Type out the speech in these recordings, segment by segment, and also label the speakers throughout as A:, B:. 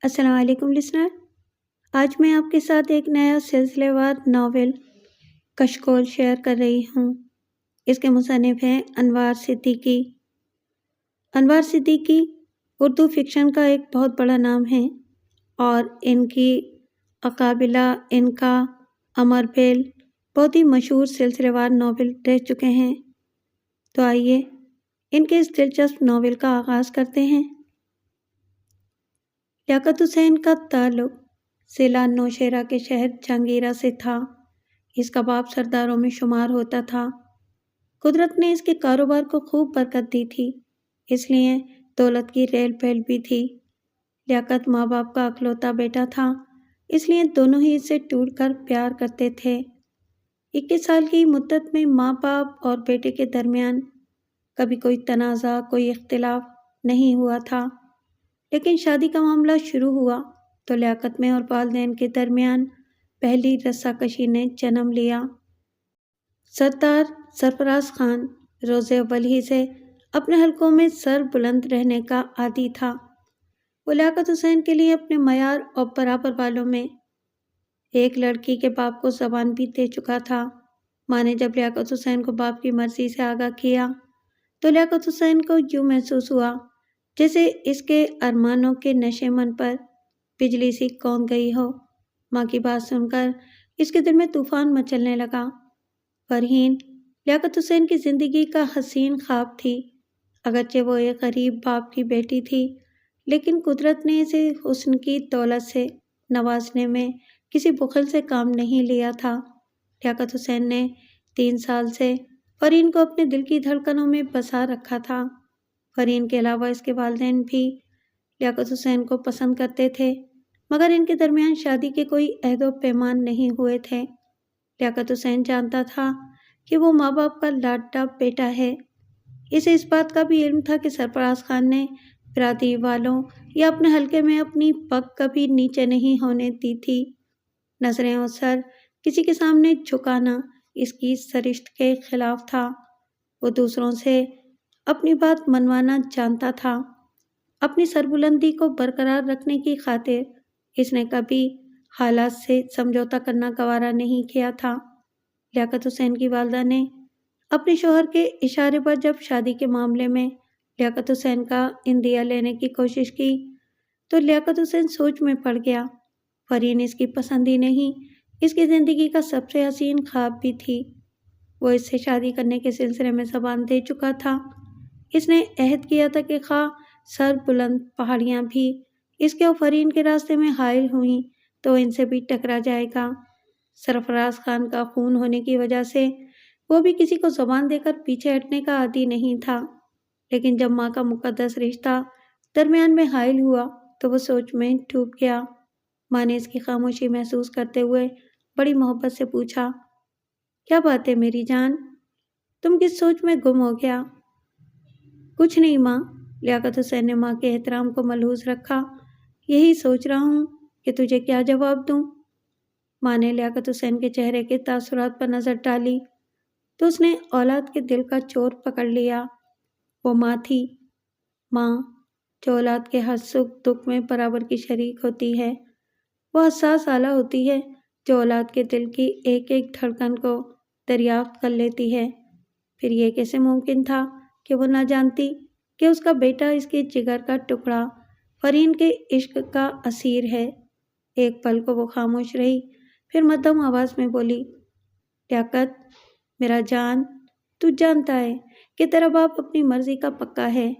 A: السلام علیکم لسنر، آج میں آپ کے ساتھ ایک نیا سلسلے وار ناول کشکول شیئر کر رہی ہوں۔ اس کے مصنف ہیں انوار صدیقی۔ انوار صدیقی اردو فکشن کا ایک بہت بڑا نام ہے اور ان کی اقابلہ ان کا امر بیل بہت ہی مشہور سلسلے وار ناول رہ چکے ہیں۔ تو آئیے ان کے اس دلچسپ ناول کا آغاز کرتے ہیں۔ لیاقت حسین کا تعلق ضلع نوشہرہ کے شہر جہانگیرہ سے تھا۔ اس کا باپ سرداروں میں شمار ہوتا تھا۔ قدرت نے اس کے کاروبار کو خوب برکت دی تھی، اس لیے دولت کی ریل پھیل بھی تھی۔ لیاقت ماں باپ کا اکلوتا بیٹا تھا، اس لیے دونوں ہی اس سے ٹوٹ کر پیار کرتے تھے۔ 21 سال کی مدت میں ماں باپ اور بیٹے کے درمیان کبھی کوئی تنازع، کوئی اختلاف نہیں ہوا تھا، لیکن شادی کا معاملہ شروع ہوا تو لیاقت میں اور والدین کے درمیان پہلی رساکشی نے جنم لیا۔ سردار سرفراز خان روز اول ہی سے اپنے حلقوں میں سر بلند رہنے کا عادی تھا۔ وہ لیاقت حسین کے لیے اپنے معیار اور برابر والوں میں ایک لڑکی کے باپ کو زبان بھی دے چکا تھا۔ ماں نے جب لیاقت حسین کو باپ کی مرضی سے آگاہ کیا تو لیاقت حسین کو یوں محسوس ہوا جیسے اس کے ارمانوں کے نشے من پر بجلی سی کون گئی ہو۔ ماں کی بات سن کر اس کے دل میں طوفان مچلنے لگا۔ فرحین لیاقت حسین کی زندگی کا حسین خواب تھی۔ اگرچہ وہ ایک غریب باپ کی بیٹی تھی، لیکن قدرت نے اسے حسن کی دولت سے نوازنے میں کسی بخل سے کام نہیں لیا تھا۔ لیاقت حسین نے 3 سال سے فرحین کو اپنے دل کی دھڑکنوں میں بسا رکھا تھا۔ فرحین کے علاوہ اس کے والدین بھی لیاقت حسین کو پسند کرتے تھے، مگر ان کے درمیان شادی کے کوئی عہد و پیمان نہیں ہوئے تھے۔ لیاقت حسین جانتا تھا کہ وہ ماں باپ کا لاڈلا بیٹا ہے۔ اسے اس بات کا بھی علم تھا کہ سرفراز خان نے برادری والوں یا اپنے حلقے میں اپنی پگ کبھی نیچے نہیں ہونے دی تھی۔ نظریں اور سر کسی کے سامنے جھکانا اس کی سرشت کے خلاف تھا۔ وہ دوسروں سے اپنی بات منوانا جانتا تھا۔ اپنی سربلندی کو برقرار رکھنے کی خاطر اس نے کبھی حالات سے سمجھوتا کرنا گوارا نہیں کیا تھا۔ لیاقت حسین کی والدہ نے اپنے شوہر کے اشارے پر جب شادی کے معاملے میں لیاقت حسین کا عندیہ لینے کی کوشش کی تو لیاقت حسین سوچ میں پڑ گیا۔ فرحین اس کی پسند ہی نہیں، اس کی زندگی کا سب سے حسین خواب بھی تھی۔ وہ اس سے شادی کرنے کے سلسلے میں زبان دے چکا تھا۔ اس نے عہد کیا تھا کہ خواہ سر بلند پہاڑیاں بھی اس کے اور فرحین کے راستے میں حائل ہوئیں تو ان سے بھی ٹکرا جائے گا۔ سرفراز خان کا خون ہونے کی وجہ سے وہ بھی کسی کو زبان دے کر پیچھے ہٹنے کا عادی نہیں تھا، لیکن جب ماں کا مقدس رشتہ درمیان میں حائل ہوا تو وہ سوچ میں ڈوب گیا۔ ماں نے اس کی خاموشی محسوس کرتے ہوئے بڑی محبت سے پوچھا، کیا بات ہے میری جان، تم کس سوچ میں گم ہو گیا؟ کچھ نہیں ماں، لیاقت حسین نے ماں کے احترام کو ملحوظ رکھا، یہی سوچ رہا ہوں کہ تجھے کیا جواب دوں۔ ماں نے لیاقت حسین کے چہرے کے تاثرات پر نظر ڈالی تو اس نے اولاد کے دل کا چور پکڑ لیا۔ وہ ماں تھی، ماں جو اولاد کے ہر سکھ دکھ میں برابر کی شریک ہوتی ہے۔ وہ حساس آلہ ہوتی ہے جو اولاد کے دل کی ایک ایک دھڑکن کو دریافت کر لیتی ہے۔ پھر یہ کیسے ممکن تھا کہ وہ نہ جانتی کہ اس کا بیٹا اس کے جگر کا ٹکڑا فرحین کے عشق کا اسیر ہے۔ ایک پل کو وہ خاموش رہی، پھر مدھم آواز میں بولی، لیاقت میرا جان، تو جانتا ہے کہ تیرا باپ اپنی مرضی کا پکا ہے۔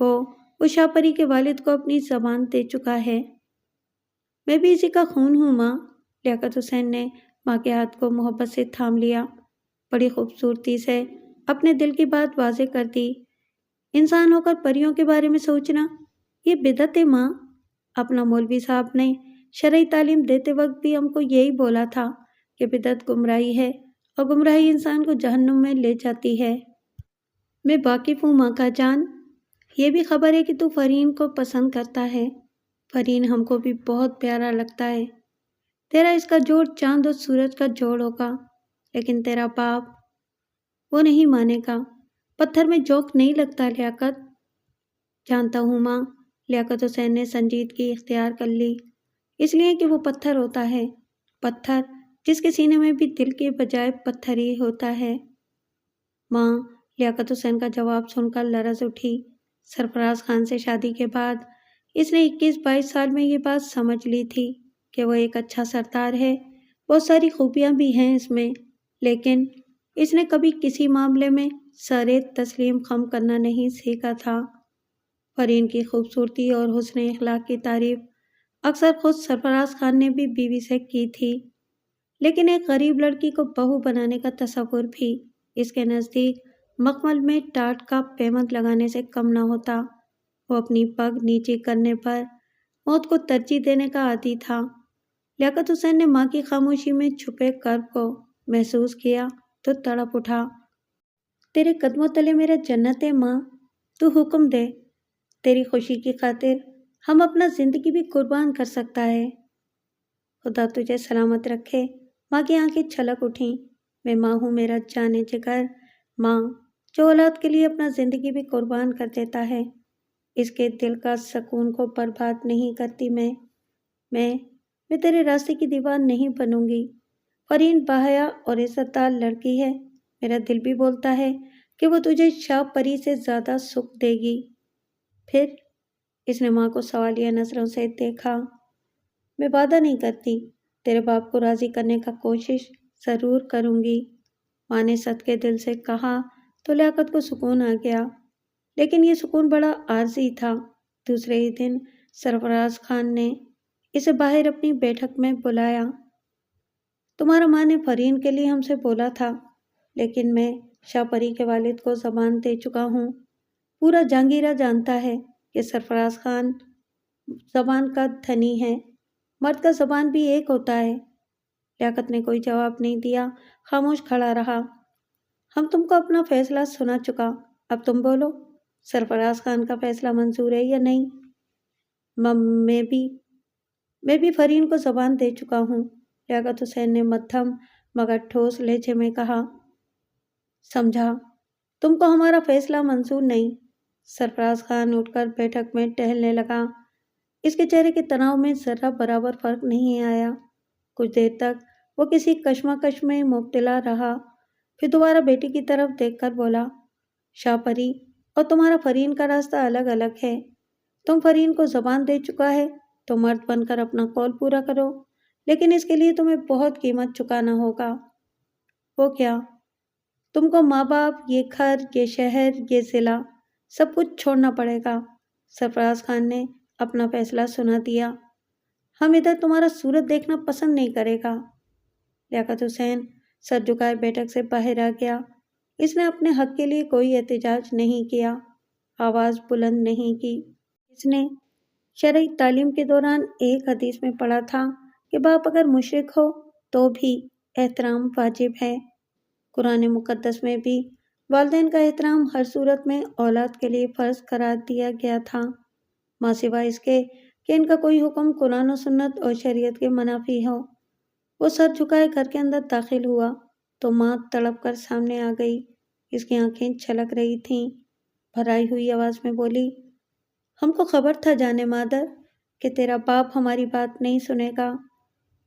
A: وہ شاہ پری کے والد کو اپنی زبان دے چکا ہے۔ میں بھی اسی کا خون ہوں ماں۔ لیاقت حسین نے ماں کے ہاتھ کو محبت سے تھام لیا، بڑی خوبصورتی سے اپنے دل کی بات واضح کر دی۔ انسان ہو کر پریوں کے بارے میں سوچنا یہ بدعت ہے ماں۔ اپنا مولوی صاحب نے شرعی تعلیم دیتے وقت بھی ہم کو یہی بولا تھا کہ بدعت گمراہی ہے اور گمراہی انسان کو جہنم میں لے جاتی ہے۔ میں واقف ہوں ماں کا جان، یہ بھی خبر ہے کہ تو فرحین کو پسند کرتا ہے۔ فرحین ہم کو بھی بہت پیارا لگتا ہے۔ تیرا اس کا جوڑ چاند اور سورج کا جوڑ ہوگا، لیکن تیرا باپ وہ نہیں مانے گا۔ پتھر میں جوک نہیں لگتا لیاقت۔ جانتا ہوں ماں، لیاقت حسین نے سنجیدگی اختیار کر لی، اس لیے کہ وہ پتھر ہوتا ہے، پتھر جس کے سینے میں بھی دل کے بجائے پتھر ہی ہوتا ہے۔ ماں لیاقت حسین کا جواب سن کر لرز اٹھی۔ سرفراز خان سے شادی کے بعد اس نے 21-22 سال میں یہ بات سمجھ لی تھی کہ وہ ایک اچھا سردار ہے، بہت ساری خوبیاں بھی ہیں اس میں، لیکن اس نے کبھی کسی معاملے میں سر تسلیم خم کرنا نہیں سیکھا تھا۔ فرین کی خوبصورتی اور حسن اخلاق کی تعریف اکثر خود سرفراز خان نے بھی بیوی سے کی تھی، لیکن ایک غریب لڑکی کو بہو بنانے کا تصور بھی اس کے نزدیک مخمل میں ٹاٹ کا پیمند لگانے سے کم نہ ہوتا۔ وہ اپنی پگ نیچی کرنے پر موت کو ترجیح دینے کا عادی تھا۔ لیاقت حسین نے ماں کی خاموشی میں چھپے کرب کو محسوس کیا تو تڑپ اٹھا۔ تیرے قدموں تلے میرا جنت ہے ماں، تو حکم دے، تیری خوشی کی خاطر ہم اپنا زندگی بھی قربان کر سکتا ہے۔ خدا تجھے سلامت رکھے۔ ماں کی آنکھیں چھلک اٹھیں۔ میں ماں ہوں، میرا جانے جگر، ماں جو اولاد کے لیے اپنا زندگی بھی قربان کر دیتا ہے، اس کے دل کا سکون کو برباد نہیں کرتی میں تیرے راستے کی دیوار نہیں بنوں گی۔ فرین باحیا اور عزت دار لڑکی ہے، میرا دل بھی بولتا ہے کہ وہ تجھے شاہ پری سے زیادہ سکھ دے گی۔ پھر اس نے ماں کو سوالیہ نظروں سے دیکھا۔ میں وعدہ نہیں کرتی، تیرے باپ کو راضی کرنے کا کوشش ضرور کروں گی، ماں نے صدقے دل سے کہا تو لیاقت کو سکون آ گیا، لیکن یہ سکون بڑا عارضی تھا۔ دوسرے ہی دن سرفراز خان نے اسے باہر اپنی بیٹھک میں بلایا۔ تمہارا ماں نے فرین کے لیے ہم سے بولا تھا، لیکن میں شاہ پری کے والد کو زبان دے چکا ہوں۔ پورا جہانگیرہ جانتا ہے کہ سرفراز خان زبان کا دھنی ہے، مرد کا زبان بھی ایک ہوتا ہے۔ لیاقت نے کوئی جواب نہیں دیا، خاموش کھڑا رہا۔ ہم تم کو اپنا فیصلہ سنا چکا، اب تم بولو، سرفراز خان کا فیصلہ منظور ہے یا نہیں؟ میں بھی فرین کو زبان دے چکا ہوں، لیاقت حسین نے مدھم مگر ٹھوس لہجے میں کہا۔ سمجھا، تم کو ہمارا فیصلہ منظور نہیں۔ سرفراز خان اٹھ کر بیٹھک میں ٹہلنے لگا۔ اس کے چہرے کے تناؤ میں ذرہ برابر فرق نہیں آیا۔ کچھ دیر تک وہ کسی کشمکش میں مبتلا رہا، پھر دوبارہ بیٹی کی طرف دیکھ کر بولا، شاہ پری اور تمہارا فرین کا راستہ الگ الگ ہے۔ تم فرین کو زبان دے چکا ہے تو مرد بن کر اپنا قول پورا کرو، لیکن اس کے لیے تمہیں بہت قیمت چکانا ہوگا۔ وہ کیا؟ تم کو ماں باپ، یہ گھر، یہ شہر، یہ ضلع، سب کچھ چھوڑنا پڑے گا۔ سرفراز خان نے اپنا فیصلہ سنا دیا۔ ہم ادھر تمہارا صورت دیکھنا پسند نہیں کرے گا۔ لیاقت حسین سر جھکائے بیٹھک سے باہر آ گیا۔ اس نے اپنے حق کے لیے کوئی احتجاج نہیں کیا، آواز بلند نہیں کی۔ اس نے شرعی تعلیم کے دوران ایک حدیث میں پڑھا تھا کہ باپ اگر مشرک ہو تو بھی احترام واجب ہے۔ قرآن مقدس میں بھی والدین کا احترام ہر صورت میں اولاد کے لیے فرض قرار دیا گیا تھا، ماں سوائے اس کے کہ ان کا کوئی حکم قرآن و سنت اور شریعت کے منافی ہو۔ وہ سر جھکائے گھر کے اندر داخل ہوا تو ماں تڑپ کر سامنے آ گئی۔ اس کی آنکھیں چھلک رہی تھیں، بھرائی ہوئی آواز میں بولی، ہم کو خبر تھا جانے مادر کہ تیرا باپ ہماری بات نہیں سنے گا۔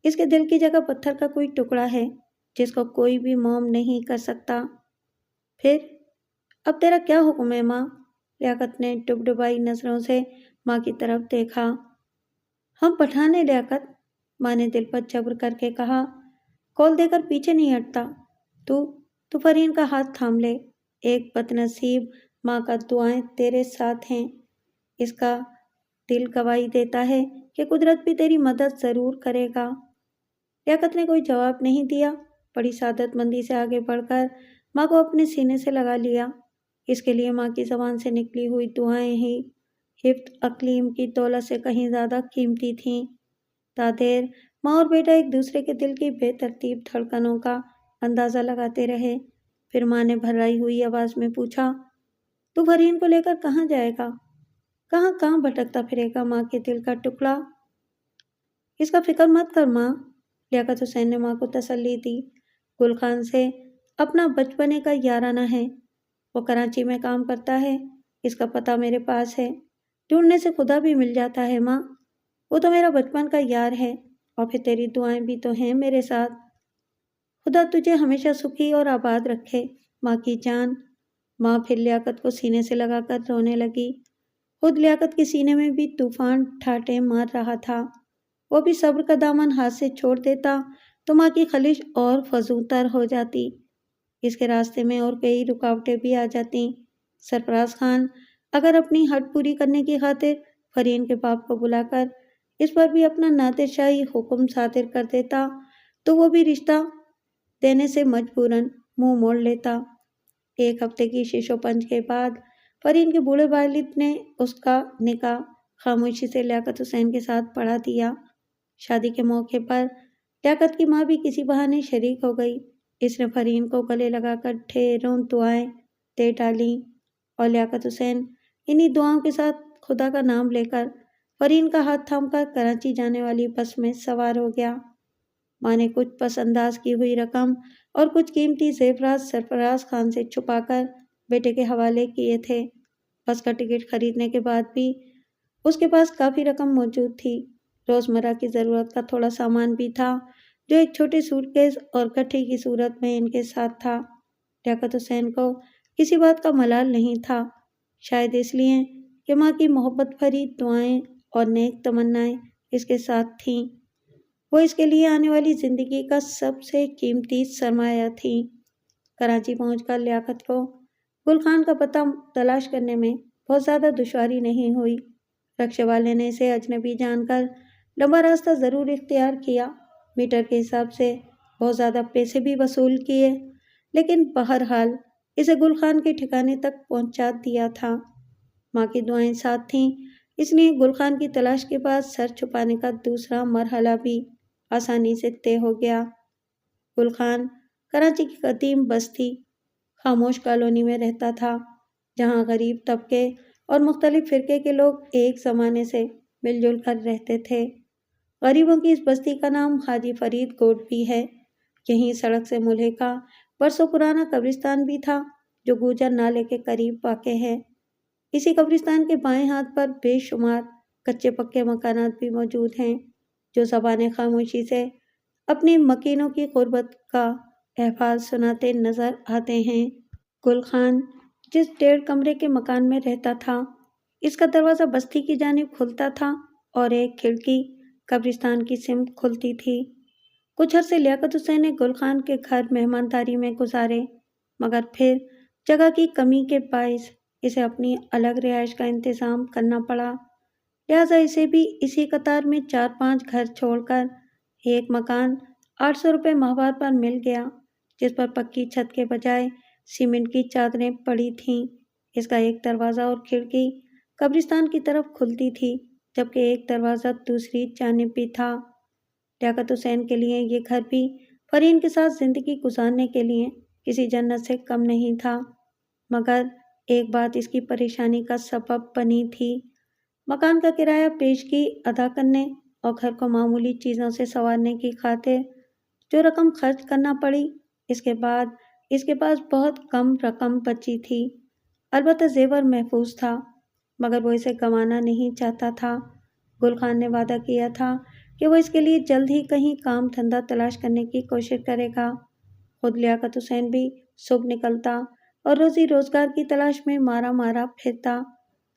A: اس کے دل کی جگہ پتھر کا کوئی ٹکڑا ہے جس کو کوئی بھی موم نہیں کر سکتا۔ پھر اب تیرا کیا حکم ہے ماں؟ لیاقت نے ڈبڈبائی نظروں سے ماں کی طرف دیکھا۔ ہم پٹھان ہیں لیاقت، ماں نے دل پر جبر کر کے کہا، کول دے کر پیچھے نہیں ہٹتا۔ تو فرین کا ہاتھ تھام لے، ایک بد نصیب ماں کا دعائیں تیرے ساتھ ہیں۔ اس کا دل گواہی دیتا ہے کہ قدرت بھی تیری مدد ضرور کرے گا۔ لیاقت نے کوئی جواب نہیں دیا، بڑی سعادت مندی سے آگے بڑھ کر ماں کو اپنے سینے سے لگا لیا۔ اس کے لیے ماں کی زبان سے نکلی ہوئی دعائیں ہی ہفت اقلیم کی دولت سے کہیں زیادہ قیمتی تھیں۔ تادیر ماں اور بیٹا ایک دوسرے کے دل کی بے ترتیب دھڑکنوں کا اندازہ لگاتے رہے۔ پھر ماں نے بھرائی ہوئی آواز میں پوچھا، تو فرین کو لے کر کہاں جائے گا؟ کہاں کہاں بھٹکتا پھرے گا ماں کے دل کا ٹکڑا؟ اس کا فکر مت کر ماں، لیاقت حسین نے ماں کو تسلی دی۔ گل خان سے اپنا بچپنے کا یارانہ ہے، وہ کراچی میں کام کرتا ہے، اس کا پتہ میرے پاس ہے۔ ڈھونڈنے سے خدا بھی مل جاتا ہے ماں، وہ تو میرا بچپن کا یار ہے، اور پھر تیری دعائیں بھی تو ہیں میرے ساتھ۔ خدا تجھے ہمیشہ سکھی اور آباد رکھے ماں کی جان۔ ماں پھر لیاقت کو سینے سے لگا کر رونے لگی۔ خود لیاقت کے سینے میں بھی طوفان ٹھاٹے مار رہا تھا۔ وہ بھی صبر کا دامن ہاتھ سے چھوڑ دیتا تو ماں کی خلش اور فزونتر ہو جاتی۔ اس کے راستے میں اور کئی رکاوٹیں بھی آ جاتی۔ سرفراز خان اگر اپنی ہٹ پوری کرنے کی خاطر فرین کے باپ کو بلا کر اس پر بھی اپنا نادر شاہی حکم صادر کر دیتا تو وہ بھی رشتہ دینے سے مجبوراً منہ موڑ لیتا۔ ایک ہفتے کی شش و پنج کے بعد فرین کے بوڑھے والد نے اس کا نکاح خاموشی سے لیاقت حسین کے ساتھ پڑھا دیا۔ شادی کے موقع پر لیاقت کی ماں بھی کسی بہانے شریک ہو گئی۔ اس نے فرین کو گلے لگا کر ڈھیروں دعائیں دے ڈالیں اور لیاقت حسین انہی دعاؤں کے ساتھ خدا کا نام لے کر فرین کا ہاتھ تھام کر کراچی جانے والی بس میں سوار ہو گیا۔ ماں نے کچھ پس انداز کی ہوئی رقم اور کچھ قیمتی زیورات سرفراز خان سے چھپا کر بیٹے کے حوالے کیے تھے۔ بس کا ٹکٹ خریدنے کے بعد بھی اس کے پاس کافی رقم موجود تھی۔ روزمرہ کی ضرورت کا تھوڑا سامان بھی تھا جو ایک چھوٹے سوٹ کیس اور گٹھی کی صورت میں ان کے ساتھ تھا۔ لیاقت حسین کو کسی بات کا ملال نہیں تھا، شاید اس لیے کہ ماں کی محبت بھری دعائیں اور نیک تمنائیں اس کے ساتھ تھیں۔ وہ اس کے لیے آنے والی زندگی کا سب سے قیمتی سرمایہ تھی۔ کراچی پہنچ کر لیاقت کو گل خان کا پتہ تلاش کرنے میں بہت زیادہ دشواری نہیں ہوئی۔ رکشے والے نے اسے اجنبی جان کر لمبا راستہ ضرور اختیار کیا، میٹر کے حساب سے بہت زیادہ پیسے بھی وصول کیے، لیکن بہرحال اسے گل خان کے ٹھکانے تک پہنچا دیا تھا۔ ماں کی دعائیں ساتھ تھیں، اس لیے گل خان کی تلاش کے بعد سر چھپانے کا دوسرا مرحلہ بھی آسانی سے طے ہو گیا۔ گل خان کراچی کی قدیم بستی خاموش کالونی میں رہتا تھا، جہاں غریب طبقے اور مختلف فرقے کے لوگ ایک زمانے سے مل جل کر رہتے تھے۔ غریبوں کی اس بستی کا نام حاجی فرید گوٹ بھی ہے۔ یہیں سڑک سے ملحقہ برسوں پرانا قبرستان بھی تھا جو گوجر نالے کے قریب واقع ہے۔ اسی قبرستان کے بائیں ہاتھ پر بے شمار کچے پکے مکانات بھی موجود ہیں جو زبان خاموشی سے اپنی مکینوں کی غربت کا احوال سناتے نظر آتے ہیں۔ گل خان جس 1.5 کمرے کے مکان میں رہتا تھا، اس کا دروازہ بستی کی جانب کھلتا تھا اور ایک کھڑکی قبرستان کی سمت کھلتی تھی۔ کچھ عرصے لیاقت حسین نے گل خان کے گھر مہمانداری میں گزارے، مگر پھر جگہ کی کمی کے باعث اسے اپنی الگ رہائش کا انتظام کرنا پڑا، لہٰذا اسے بھی اسی قطار میں 4-5 گھر چھوڑ کر ایک مکان 800 روپے ماہوار پر مل گیا، جس پر پکی چھت کے بجائے سیمنٹ کی چادریں پڑی تھیں۔ اس کا ایک دروازہ اور کھڑکی قبرستان کی طرف کھلتی تھی، جبکہ ایک دروازہ دوسری جانب بھی تھا۔ لیاقت حسین کے لیے یہ گھر بھی فرین کے ساتھ زندگی گزارنے کے لیے کسی جنت سے کم نہیں تھا، مگر ایک بات اس کی پریشانی کا سبب بنی تھی۔ مکان کا کرایہ پیشگی ادا کرنے اور گھر کو معمولی چیزوں سے سنوارنے کی خاطر جو رقم خرچ کرنا پڑی، اس کے بعد اس کے پاس بہت کم رقم بچی تھی۔ البتہ زیور محفوظ تھا، مگر وہ اسے گنوانا نہیں چاہتا تھا۔ گل خان نے وعدہ کیا تھا کہ وہ اس کے لیے جلد ہی کہیں کام دھندا تلاش کرنے کی کوشش کرے گا۔ خود لیاقت حسین بھی صبح نکلتا اور روزی روزگار کی تلاش میں مارا مارا پھرتا،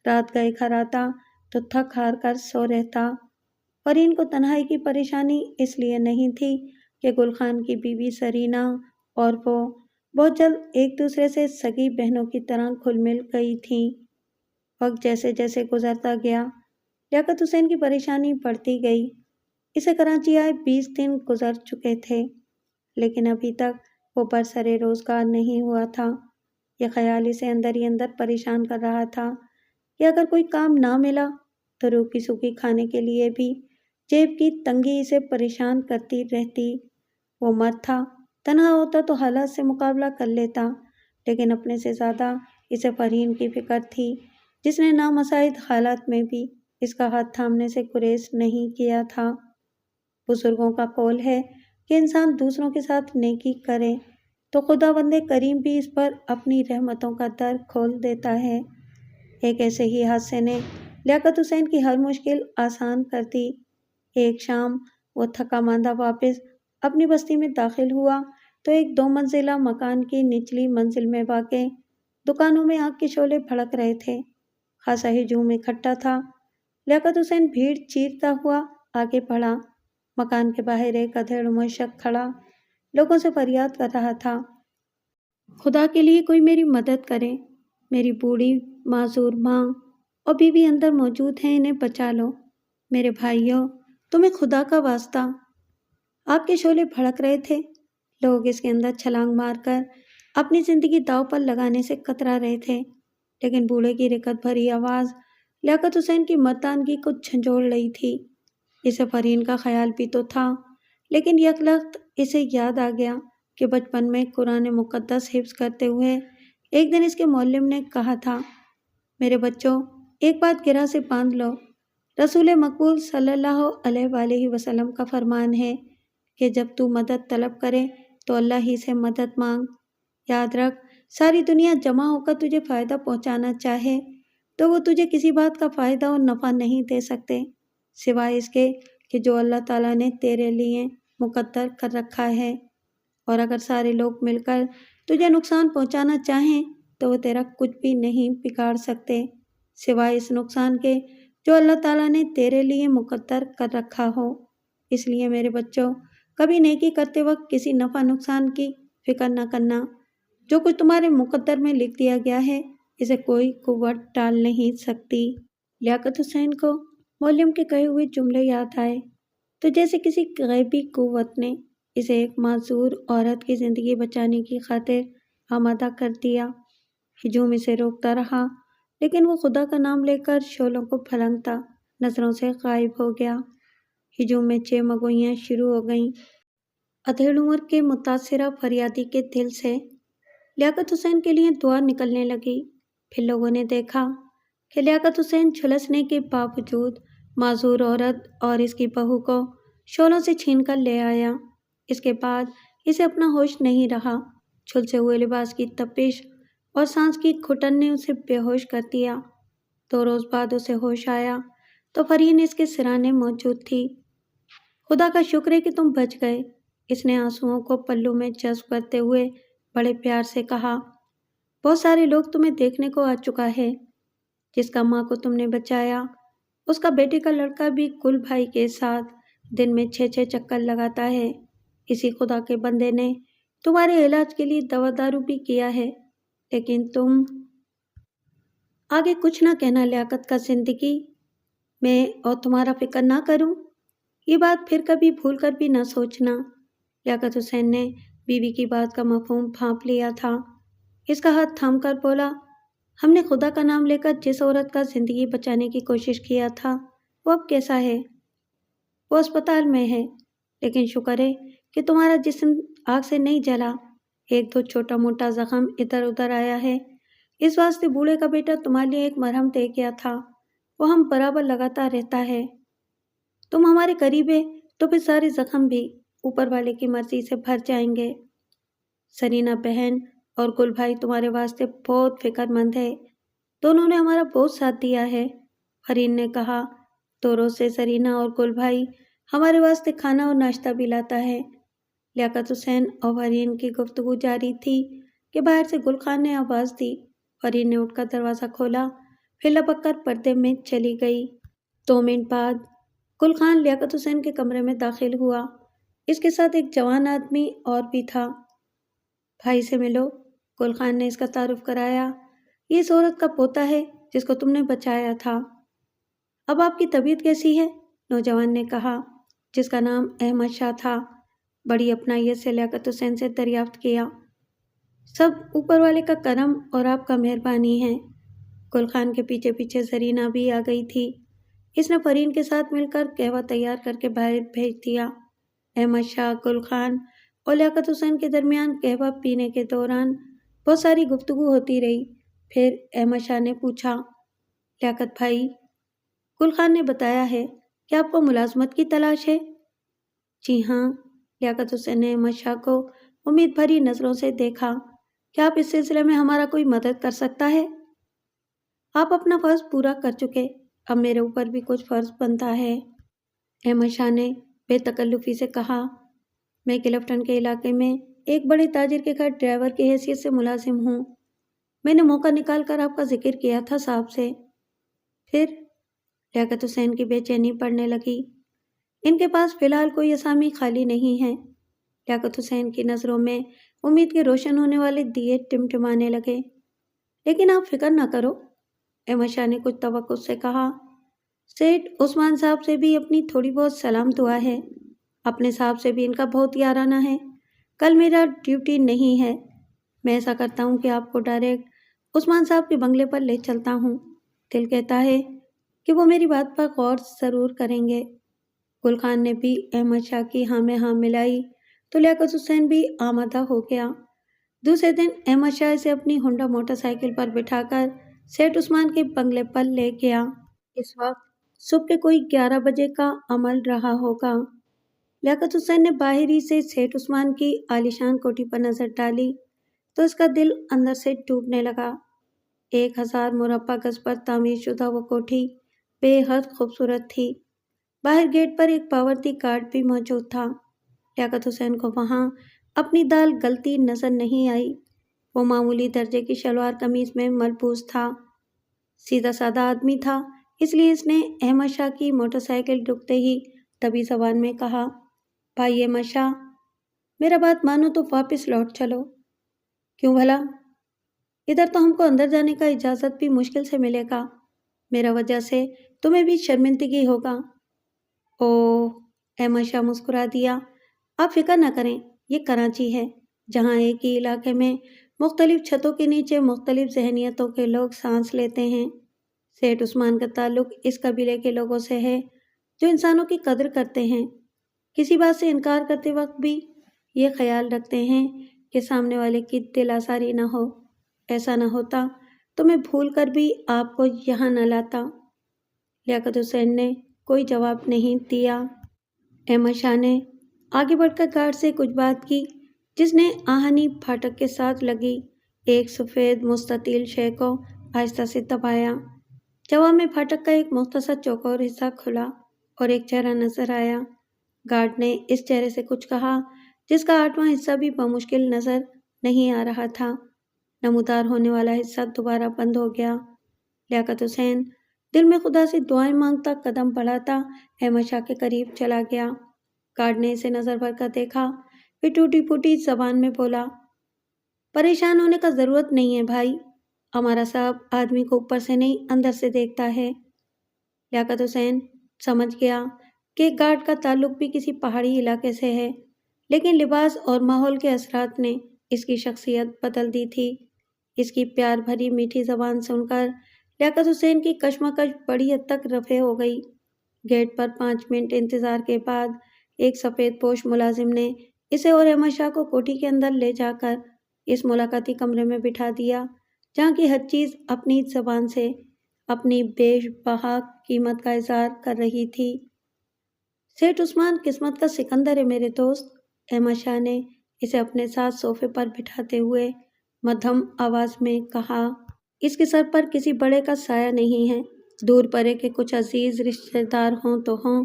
A: رات گئے گھر آتا تو تھک ہار کر سو رہتا۔ فرین کو تنہائی کی پریشانی اس لیے نہیں تھی کہ گل خان کی بیوی سرینا اور وہ بہت جلد ایک دوسرے سے سگی بہنوں کی طرح گھل مل گئی تھیں۔ وقت جیسے جیسے گزرتا گیا، لیاقت حسین کی پریشانی بڑھتی گئی۔ اسے کراچی آئے 20 دن گزر چکے تھے، لیکن ابھی تک وہ برسرِ روزگار نہیں ہوا تھا۔ یہ خیال اسے اندر ہی اندر پریشان کر رہا تھا کہ اگر کوئی کام نہ ملا تو روکی سوکھی کھانے کے لیے بھی جیب کی تنگی اسے پریشان کرتی رہتی۔ وہ مرد تھا، تنہا ہوتا تو حالات سے مقابلہ کر لیتا، لیکن اپنے سے زیادہ اسے فرین کی فکر تھی، جس نے نامساعد حالات میں بھی اس کا ہاتھ تھامنے سے گریز نہیں کیا تھا۔ بزرگوں کا قول ہے کہ انسان دوسروں کے ساتھ نیکی کرے تو خداوند کریم بھی اس پر اپنی رحمتوں کا در کھول دیتا ہے۔ ایک ایسے ہی حادثے نے لیاقت حسین کی ہر مشکل آسان کرتی۔ ایک شام وہ تھکا ماندہ واپس اپنی بستی میں داخل ہوا تو ایک 2 منزلہ مکان کی نچلی منزل میں واقع دکانوں میں آگ کے شعلے بھڑک رہے تھے۔ خاصا ہجوم اکٹھا تھا۔ لیاقت حسین بھیڑ چیرتا ہوا آگے بڑھا۔ مکان کے باہر ایک ادھیڑ شخص کھڑا لوگوں سے فریاد کر رہا تھا، خدا کے لیے کوئی میری مدد کرے، میری بوڑھی معذور ماں اور بیوی اندر موجود ہیں، انہیں بچا لو، میرے بھائیوں، تمہیں خدا کا واسطہ۔ آگ کے شعلے بھڑک رہے تھے۔ لوگ اس کے اندر چھلانگ مار کر اپنی زندگی داؤ پر لگانے سے کترا رہے تھے، لیکن بوڑھے کی رکت بھری آواز لیاقت حسین کی مردانگی کو جھنجھوڑ رہی تھی۔ اسے فرین کا خیال بھی تو تھا، لیکن یکلخت اسے یاد آ گیا کہ بچپن میں قرآن مقدس حفظ کرتے ہوئے ایک دن اس کے معلم نے کہا تھا، میرے بچوں، ایک بات گرہ سے باندھ لو، رسول مقبول صلی اللہ علیہ وآلہ وسلم کا فرمان ہے کہ جب تو مدد طلب کرے تو اللہ ہی سے مدد مانگ۔ یاد رکھ، ساری دنیا جمع ہو کر تجھے فائدہ پہنچانا چاہے تو وہ تجھے کسی بات کا فائدہ اور نفع نہیں دے سکتے سوائے اس کے کہ جو اللہ تعالیٰ نے تیرے لیے مقدر کر رکھا ہے، اور اگر سارے لوگ مل کر تجھے نقصان پہنچانا چاہیں تو وہ تیرا کچھ بھی نہیں بگاڑ سکتے سوائے اس نقصان کے جو اللہ تعالیٰ نے تیرے لیے مقدر کر رکھا ہو۔ اس لیے میرے بچوں، کبھی نیکی کرتے وقت کسی نفع نقصان کی فکر نہ کرنا۔ جو کچھ تمہارے مقدر میں لکھ دیا گیا ہے اسے کوئی قوت ٹال نہیں سکتی۔ لیاقت حسین کو معلم کے کہے ہوئے جملے یاد آئے تو جیسے کسی غیبی قوت نے اسے ایک معذور عورت کی زندگی بچانے کی خاطر آمادہ کر دیا۔ ہجوم اسے روکتا رہا، لیکن وہ خدا کا نام لے کر شعلوں کو پھلنگتا نظروں سے غائب ہو گیا۔ ہجوم میں چیمگوئیاں شروع ہو گئیں۔ ادھیڑ عمر کے متاثرہ فریادی کے دل سے لیاقت حسین کے لیے دعا نکلنے لگی۔ پھر لوگوں نے دیکھا کہ لیاقت حسین جھلسنے کے باوجود معذور عورت اور اس کی بہو کو شعلوں سے چھین کر لے آیا۔ اس کے بعد اسے اپنا ہوش نہیں رہا۔ جھلسے ہوئے لباس کی تپش اور سانس کی گھٹن نے اسے بے ہوش کر دیا۔ 2 روز بعد اسے ہوش آیا تو فرین اس کے سرانے موجود تھی۔ خدا کا شکر ہے کہ تم بچ گئے، اس نے آنسوؤں کو پلو میں جذب کرتے ہوئے بڑے پیار سے کہا۔ بہت سارے لوگ تمہیں دیکھنے کو آ چکا ہے۔ جس کا ماں کو تم نے بچایا، اس کا بیٹے کا لڑکا بھی گل بھائی کے ساتھ دن میں 6 چکر لگاتا ہے۔ اسی خدا کے بندے نے تمہارے علاج کے لیے دوا دارو بھی کیا ہے، لیکن تم آگے کچھ نہ کہنا لیاقت کا، زندگی میں اور تمہارا فکر نہ کروں، یہ بات پھر کبھی بھول کر بھی نہ سوچنا۔ لیاقت حسین نے بیوی کی بات کا مفہوم بھانپ لیا تھا۔ اس کا ہاتھ تھام کر بولا، ہم نے خدا کا نام لے کر جس عورت کا زندگی بچانے کی کوشش کیا تھا وہ اب کیسا ہے؟ وہ اسپتال میں ہے، لیکن شکر ہے کہ تمہارا جسم آگ سے نہیں جلا، 1-2 چھوٹا موٹا زخم ادھر ادھر آیا ہے۔ اس واسطے بوڑھے کا بیٹا تمہارے لیے ایک مرہم دے گیا تھا، وہ ہم برابر لگاتا رہتا ہے۔ تم ہمارے قریب ہے تو پھر سارے زخم بھی اوپر والے کی مرضی سے بھر جائیں گے۔ سرینا بہن اور گل بھائی تمہارے واسطے بہت فکر مند ہے، دونوں نے ہمارا بہت ساتھ دیا ہے، فرین نے کہا۔ 2 روز سے سرینا اور گل بھائی ہمارے واسطے کھانا اور ناشتہ بھی لاتا ہے۔ لیاقت حسین اور فرین کی گفتگو جاری تھی کہ باہر سے گل خان نے آواز دی۔ فرین نے اٹھ کر دروازہ کھولا، پھر لپک کر پردے میں چلی گئی۔ 2 منٹ بعد گل خان لیاقت حسین کے کمرے میں داخل ہوا۔ اس کے ساتھ ایک جوان آدمی اور بھی تھا۔ بھائی سے ملو، گل خان نے اس کا تعارف کرایا۔ یہ اس عورت کا پوتا ہے جس کو تم نے بچایا تھا۔ اب آپ کی طبیعت کیسی ہے؟ نوجوان نے کہا، جس کا نام احمد شاہ تھا۔ بڑی اپنائیت سے لیاقت حسین سے دریافت کیا۔ سب اوپر والے کا کرم اور آپ کا مہربانی ہے۔ گل خان کے پیچھے پیچھے زرینہ بھی آ گئی تھی۔ اس نے فرین کے ساتھ مل کر قہوہ تیار کر کے باہر بھیج دیا۔ احمد شاہ، گل خان اور لیاقت حسین کے درمیان قہوہ پینے کے دوران بہت ساری گفتگو ہوتی رہی۔ پھر احمد شاہ نے پوچھا، لیاقت بھائی، گل خان نے بتایا ہے کہ آپ کو ملازمت کی تلاش ہے؟ جی ہاں۔ لیاقت حسین نے احمد شاہ کو امید بھری نظروں سے دیکھا۔ کیا آپ اس سلسلے میں ہمارا کوئی مدد کر سکتا ہے؟ آپ اپنا فرض پورا کر چکے، اب میرے اوپر بھی کچھ فرض بنتا ہے۔ احمد شاہ نے بے تکلفی سے کہا، میں کلفٹن کے علاقے میں ایک بڑے تاجر کے گھر ڈرائیور کی حیثیت سے ملازم ہوں۔ میں نے موقع نکال کر آپ کا ذکر کیا تھا صاحب سے۔ پھر لیاقت حسین کی بے چینی پڑنے لگی۔ ان کے پاس فی الحال کوئی اسامی خالی نہیں ہے۔ لیاقت حسین کی نظروں میں امید کے روشن ہونے والے دیے ٹمٹمانے لگے۔ لیکن آپ فکر نہ کرو، احمد شاہ نے کچھ توقع سے کہا، سیٹھ عثمان صاحب سے بھی اپنی تھوڑی بہت سلام دعا ہے، اپنے صاحب سے بھی ان کا بہت یارانہ ہے۔ کل میرا ڈیوٹی نہیں ہے، میں ایسا کرتا ہوں کہ آپ کو ڈائریکٹ عثمان صاحب کے بنگلے پر لے چلتا ہوں۔ دل کہتا ہے کہ وہ میری بات پر غور ضرور کریں گے۔ گل خان نے بھی احمد شاہ کی ہاں میں ہاں ملائی تو لیاقت حسین بھی آمادہ ہو گیا۔ دوسرے دن احمد شاہ سے اپنی ہونڈا موٹر سائیکل پر بٹھا کر سیٹھ عثمان کے بنگلے پر لے گیا۔ اس وقت صبح کے کوئی 11 بجے کا عمل رہا ہوگا۔ لیاقت حسین نے باہر ہی سے سیٹھ عثمان کی عالیشان کوٹھی پر نظر ڈالی تو اس کا دل اندر سے ڈوبنے لگا۔ 1000 مربع گز پر تعمیر شدہ وہ کوٹھی بے حد خوبصورت تھی۔ باہر گیٹ پر ایک پاوردی گارڈ بھی موجود تھا۔ لیاقت حسین کو وہاں اپنی دال گلتی نظر نہیں آئی۔ وہ معمولی درجے کی شلوار قمیض میں ملبوس تھا، سیدھا سادہ آدمی تھا، اس لیے اس نے احمد شاہ کی موٹر سائیکل رکتے ہی دبی زبان میں کہا، بھائی احمد شاہ، میرا بات مانو تو واپس لوٹ چلو۔ کیوں بھلا؟ ادھر تو ہم کو اندر جانے کا اجازت بھی مشکل سے ملے گا، میرا وجہ سے تمہیں بھی شرمندگی ہوگا۔ اوہ، احمد شاہ مسکرا دیا، آپ فکر نہ کریں، یہ کراچی ہے، جہاں ایک ہی علاقے میں مختلف چھتوں کے نیچے مختلف ذہنیتوں کے لوگ سانس لیتے ہیں۔ سیٹھ عثمان کا تعلق اس قبیلے کے لوگوں سے ہے جو انسانوں کی قدر کرتے ہیں، کسی بات سے انکار کرتے وقت بھی یہ خیال رکھتے ہیں کہ سامنے والے کی دل آزاری نہ ہو۔ ایسا نہ ہوتا تو میں بھول کر بھی آپ کو یہاں نہ لاتا۔ لیاقت حسین نے کوئی جواب نہیں دیا۔ احمد شاہ نے آگے بڑھ کر گارڈ سے کچھ بات کی جس نے آہنی پھاٹک کے ساتھ لگی ایک سفید مستطیل شے کو آہستہ سے دبایا۔ جواب میں پھاٹک کا ایک مختصر چوکور حصہ کھلا اور ایک چہرہ نظر آیا۔ گارڈ نے اس چہرے سے کچھ کہا جس کا 8واں حصہ بھی بمشکل نظر نہیں آ رہا تھا۔ نمودار ہونے والا حصہ دوبارہ بند ہو گیا۔ لیاقت حسین دل میں خدا سے دعائیں مانگتا قدم بڑھاتا احمد شاہ کے قریب چلا گیا۔ گارڈ نے اسے نظر بھر کر دیکھا، پھر ٹوٹی پھوٹی زبان میں بولا، پریشان ہونے کا ضرورت نہیں ہے بھائی، ہمارا صاحب آدمی کو اوپر سے نہیں اندر سے دیکھتا ہے۔ لیاقت حسین سمجھ گیا کہ گارڈ کا تعلق بھی کسی پہاڑی علاقے سے ہے، لیکن لباس اور ماحول کے اثرات نے اس کی شخصیت بدل دی تھی۔ اس کی پیار بھری میٹھی زبان سن کر لیاقت حسین کی کشمکش بڑی حد تک رفع ہو گئی۔ گیٹ پر 5 منٹ انتظار کے بعد ایک سفید پوش ملازم نے اسے اور احمد شاہ کو کوٹھی کے اندر لے جا کر اس ملاقاتی کمرے میں بٹھا دیا جہاں کی ہر چیز اپنی زبان سے اپنی بے بہا قیمت کا اظہار کر رہی تھی۔ سیٹھ عثمان قسمت کا سکندر ہے میرے دوست، احمد شاہ نے اسے اپنے ساتھ صوفے پر بٹھاتے ہوئے مدھم آواز میں کہا، اس کے سر پر کسی بڑے کا سایہ نہیں ہے، دور پرے کے کچھ عزیز رشتہ دار ہوں تو ہوں،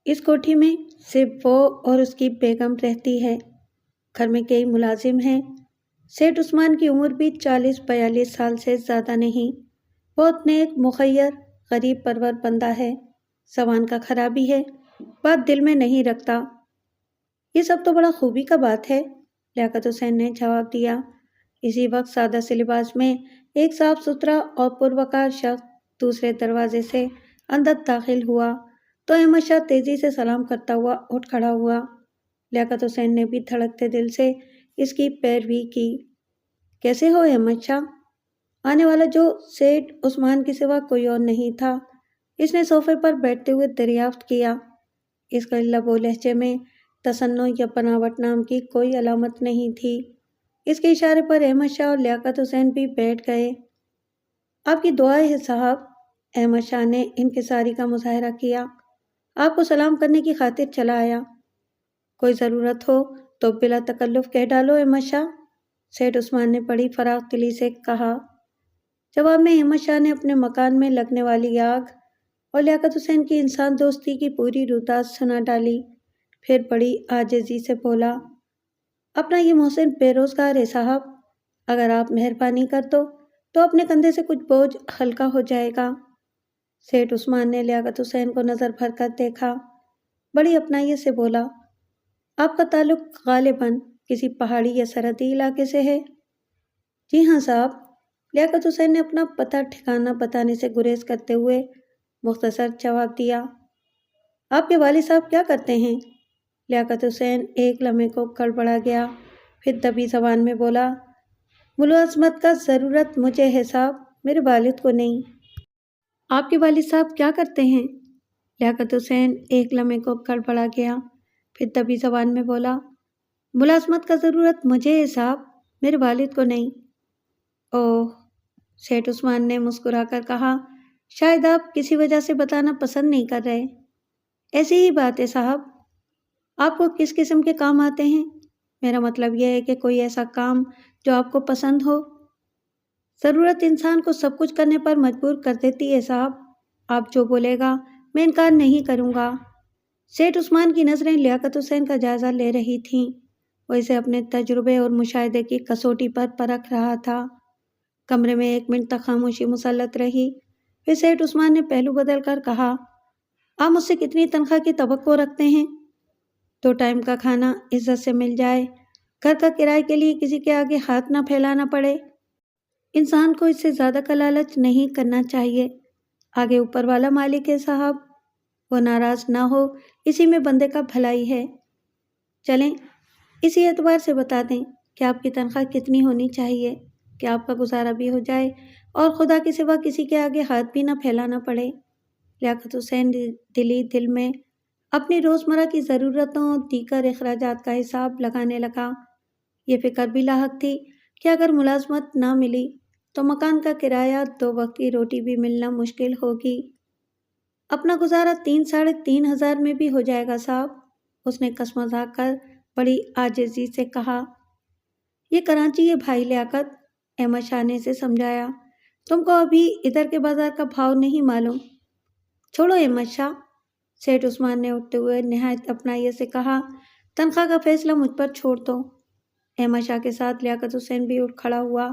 A: اس کوٹھی میں صرف وہ اور اس کی بیگم رہتی ہے، گھر میں کئی ملازم ہیں۔ سیٹھ عثمان کی عمر بھی 40-42 سال سے زیادہ نہیں، بہت نیک مخیر غریب پرور بندہ ہے، زبان کا خرابی ہے، بات دل میں نہیں رکھتا۔ یہ سب تو بڑا خوبی کا بات ہے، لیاقت حسین نے جواب دیا۔ اسی وقت سادہ سے لباس میں ایک صاف ستھرا اور پروقار شخص دوسرے دروازے سے اندر داخل ہوا تو احمد شاہ تیزی سے سلام کرتا ہوا اٹھ کھڑا ہوا۔ لیاقت حسین نے بھی دھڑکتے دل سے اس کی پیروی کی۔ کیسے ہو احمد شاہ؟ آنے والا جو سیٹھ عثمان کے سوا کوئی اور نہیں تھا، اس نے صوفے پر بیٹھتے ہوئے دریافت کیا۔ اس کا لب و لہجے میں تصنع یا بناوٹ نام کی کوئی علامت نہیں تھی۔ اس کے اشارے پر احمد شاہ اور لیاقت حسین بھی بیٹھ گئے۔ آپ کی دعائیں ہے صاحب، احمد شاہ نے انکساری کا مظاہرہ کیا، آپ کو سلام کرنے کی خاطر چلا آیا۔ کوئی ضرورت ہو تو بلا تکلف کہہ ڈالو احمد شاہ، سیٹھ عثمان نے بڑی فراخ دلی سے کہا۔ جواب میں احمد شاہ نے اپنے مکان میں لگنے والی آگ اور لیاقت حسین کی انسان دوستی کی پوری روایت سنا ڈالی۔ پھر بڑی عاجزی سے بولا، اپنا یہ محسن بے روزگار ہے صاحب، اگر آپ مہربانی کر دو تو اپنے کندھے سے کچھ بوجھ ہلکا ہو جائے گا۔ سیٹھ عثمان نے لیاقت حسین کو نظر بھر کر دیکھا، بڑی اپنائیت سے بولا، آپ کا تعلق غالباً کسی پہاڑی یا سرحدی علاقے سے ہے؟ جی ہاں صاحب، لیاقت حسین نے اپنا پتہ ٹھکانہ بتانے سے گریز کرتے ہوئے مختصر جواب دیا۔ آپ کے والد صاحب کیا کرتے ہیں؟ لیاقت حسین ایک لمحے کو گڑبڑا گیا، پھر دبی زبان میں بولا، ملازمت کا ضرورت مجھے ہے صاحب، میرے والد کو نہیں۔ آپ کے والد صاحب کیا کرتے ہیں؟ لیاقت حسین ایک لمحے کو گڑبڑا گیا، پھر دبی زبان میں بولا، ملازمت کا ضرورت مجھے ہے صاحب، میرے والد کو نہیں۔ اوہ، سیٹھ عثمان نے مسکرا کر کہا، شاید آپ کسی وجہ سے بتانا پسند نہیں کر رہے۔ ایسی ہی بات ہے صاحب، آپ کو کس قسم کے کام آتے ہیں؟ میرا مطلب یہ ہے کہ کوئی ایسا کام جو آپ کو پسند ہو۔ ضرورت انسان کو سب کچھ کرنے پر مجبور کر دیتی ہے صاحب، آپ جو بولے گا میں انکار نہیں کروں گا۔ سیٹھ عثمان کی نظریں لیاقت حسین کا جائزہ لے رہی تھیں، وہ اسے اپنے تجربے اور مشاہدے کی کسوٹی پر پرکھ رہا تھا۔ کمرے میں 1 منٹ تک خاموشی مسلط رہی، پھر سیٹھ عثمان نے پہلو بدل کر کہا، آپ مجھ سے کتنی تنخواہ کی توقع رکھتے ہیں؟ 2 ٹائم کا کھانا عزت سے مل جائے، گھر کا کرائے کے لیے کسی کے آگے ہاتھ نہ پھیلانا پڑے۔ انسان کو اس سے زیادہ کا لالچ نہیں کرنا چاہیے۔ آگے اوپر والا مالک ہے صاحب، وہ ناراض نہ ہو، اسی میں بندے کا بھلائی ہے۔ چلیں اسی اعتبار سے بتا دیں کہ آپ کی تنخواہ کتنی ہونی چاہیے کہ آپ کا گزارا بھی ہو جائے اور خدا کے سوا کسی کے آگے ہاتھ بھی نہ پھیلانا پڑے۔ لیاقت حسین دلی دل میں اپنی روزمرہ کی ضرورتوں اور دیگر اخراجات کا حساب لگانے لگا۔ یہ فکر بھی لاحق تھی کہ اگر ملازمت نہ ملی تو مکان کا کرایہ، 2 وقت کی روٹی بھی ملنا مشکل ہوگی۔ اپنا گزارا 3 ساڑھے 3 ہزار میں بھی ہو جائے گا صاحب، اس نے کسمسا کر بڑی عاجزی سے کہا۔ یہ کراچی ہے بھائی لیاقت، احمد شاہ نے اسے سمجھایا، تم کو ابھی ادھر کے بازار کا بھاؤ نہیں معلوم۔ چھوڑو احمد شاہ، سیٹھ عثمان نے اٹھتے ہوئے نہایت اپنائیت سے کہا، تنخواہ کا فیصلہ مجھ پر چھوڑ دو۔ احمد شاہ کے ساتھ لیاقت حسین بھی اٹھ کھڑا ہوا،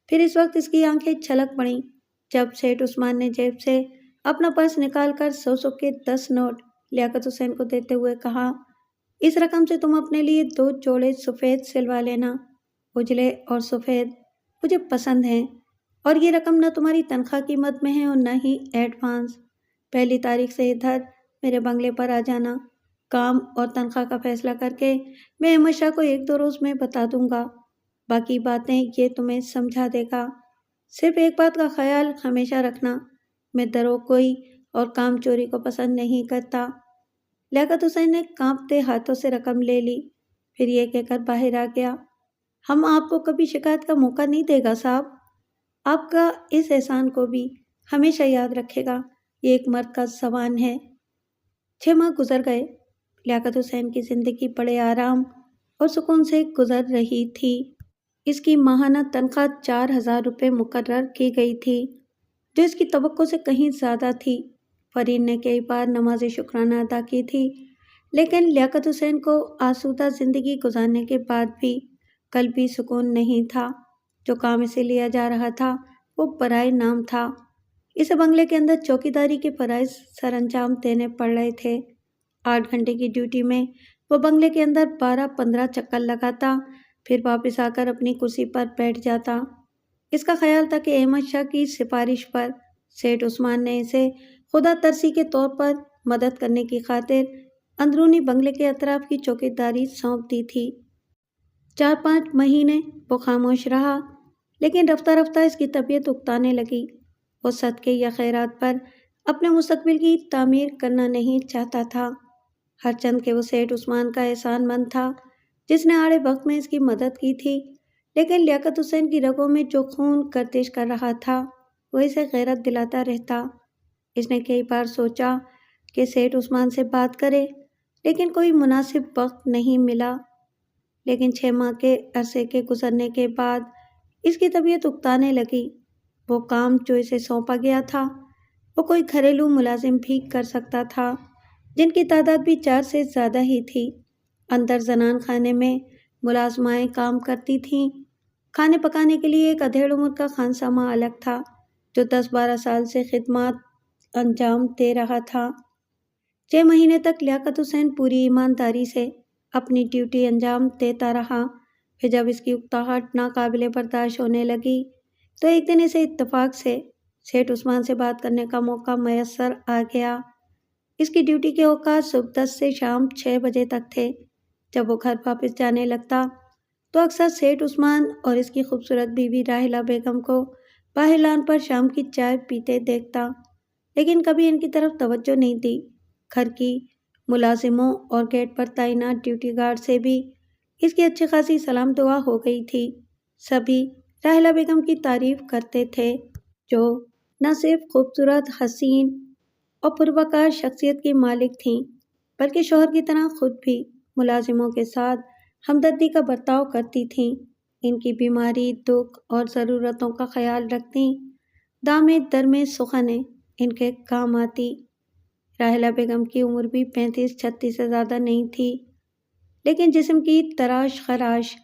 A: پھر اس وقت اس کی آنکھیں چھلک پڑیں جب سیٹھ عثمان نے جیب سے اپنا پرس نکال کر 100 کے 10 نوٹ لیاقت حسین کو دیتے ہوئے کہا، اس رقم سے تم اپنے لیے 2 جوڑے سفید سلوا لینا، اجلے اور سفید مجھے پسند ہیں، اور یہ رقم نہ تمہاری تنخواہ کی مد میں ہے اور نہ ہی ایڈوانس۔ 1 تاریخ سے ادھر میرے بنگلے پر آ جانا، کام اور تنخواہ کا فیصلہ کر کے میں احمد شاہ کو 1-2 روز میں بتا دوں گا، باقی باتیں یہ تمہیں سمجھا دے گا۔ صرف ایک بات کا خیال ہمیشہ رکھنا، میں دروغ گوئی اور کام چوری کو پسند نہیں کرتا۔ لیاقت حسین نے کانپتے ہاتھوں سے رقم لے لی، پھر یہ کہہ کر باہر آ گیا، ہم آپ کو کبھی شکایت کا موقع نہیں دے گا صاحب، آپ کا اس احسان کو بھی ہمیشہ یاد رکھے گا، یہ ایک مرد کا زبان ہے۔ 6 ماہ گزر گئے، لیاقت حسین کی زندگی بڑے آرام اور سکون سے گزر رہی تھی۔ اس کی ماہانہ تنخواہ 4,000 روپے مقرر کی گئی تھی، جو اس کی توقع سے کہیں زیادہ تھی۔ فرید نے کئی بار نماز شکرانہ ادا کی تھی، لیکن لیاقت حسین کو آسودہ زندگی گزارنے کے بعد بھی قلبی سکون نہیں تھا۔ جو کام اسے لیا جا رہا تھا وہ برائے نام تھا، اسے بنگلے کے اندر چوکیداری کے فرائض سر انجام دینے پڑ رہے تھے۔ 8 گھنٹے کی ڈیوٹی میں وہ بنگلے کے اندر 12-15 چکر لگاتا، پھر واپس آ کر اپنی کرسی پر بیٹھ جاتا۔ اس کا خیال تھا کہ احمد شاہ کی سفارش پر سیٹھ عثمان نے اسے خدا ترسی کے طور پر مدد کرنے کی خاطر اندرونی بنگلے کے اطراف کی چوکیداری سونپ دی تھی۔ 4-5 مہینے وہ خاموش رہا، لیکن رفتہ رفتہ اس کی طبیعت اکتانے لگی۔ وہ صدقے یا خیرات پر اپنے مستقبل کی تعمیر کرنا نہیں چاہتا تھا، ہر چند کہ وہ سیٹھ عثمان کا احسان مند تھا جس نے آڑے وقت میں اس کی مدد کی تھی، لیکن لیاقت حسین کی رگوں میں جو خون گردش کر رہا تھا وہ اسے غیرت دلاتا رہتا۔ اس نے کئی بار سوچا کہ سیٹھ عثمان سے بات کرے، لیکن کوئی مناسب وقت نہیں ملا۔ لیکن 6 ماہ کے عرصے کے گزرنے کے بعد اس کی طبیعت اکتانے لگی۔ وہ کام جو اسے سونپا گیا تھا وہ کوئی گھریلو ملازم بھی کر سکتا تھا، جن کی تعداد بھی 4 سے زیادہ ہی تھی۔ اندر زنان خانے میں ملازمائیں کام کرتی تھیں۔ کھانے پکانے کے لیے ایک ادھیڑ عمر کا خانسامہ الگ تھا، جو 10-12 سال سے خدمات انجام دے رہا تھا۔ 6 مہینے تک لیاقت حسین پوری ایمانداری سے اپنی ڈیوٹی انجام دیتا رہا۔ پھر جب اس کی اکتاہٹ ناقابل برداشت ہونے لگی تو ایک دن اسے اتفاق سے سیٹھ عثمان سے بات کرنے کا موقع میسر آ گیا۔ اس کی ڈیوٹی کے اوقات صبح 10 سے شام 6 بجے تک تھے۔ جب وہ گھر واپس جانے لگتا تو اکثر سیٹھ عثمان اور اس کی خوبصورت بیوی راحلہ بیگم کو باہر لان پر شام کی چائے پیتے دیکھتا، لیکن کبھی ان کی طرف توجہ نہیں دی۔ گھر کی ملازموں اور گیٹ پر تعینات ڈیوٹی گارڈ سے بھی اس کی اچھی خاصی سلام دعا ہو گئی تھی۔ سبھی راحلہ بیگم کی تعریف کرتے تھے، جو نہ صرف خوبصورت، حسین اور پروقار شخصیت کی مالک تھیں، بلکہ شوہر کی طرح خود بھی ملازموں کے ساتھ ہمدردی کا برتاؤ کرتی تھیں، ان کی بیماری، دکھ اور ضرورتوں کا خیال رکھتیں، دامے درمے سخنیں ان کے کام آتی۔ راحلہ بیگم کی عمر بھی 35-36 سے زیادہ نہیں تھی، لیکن جسم کی تراش خراش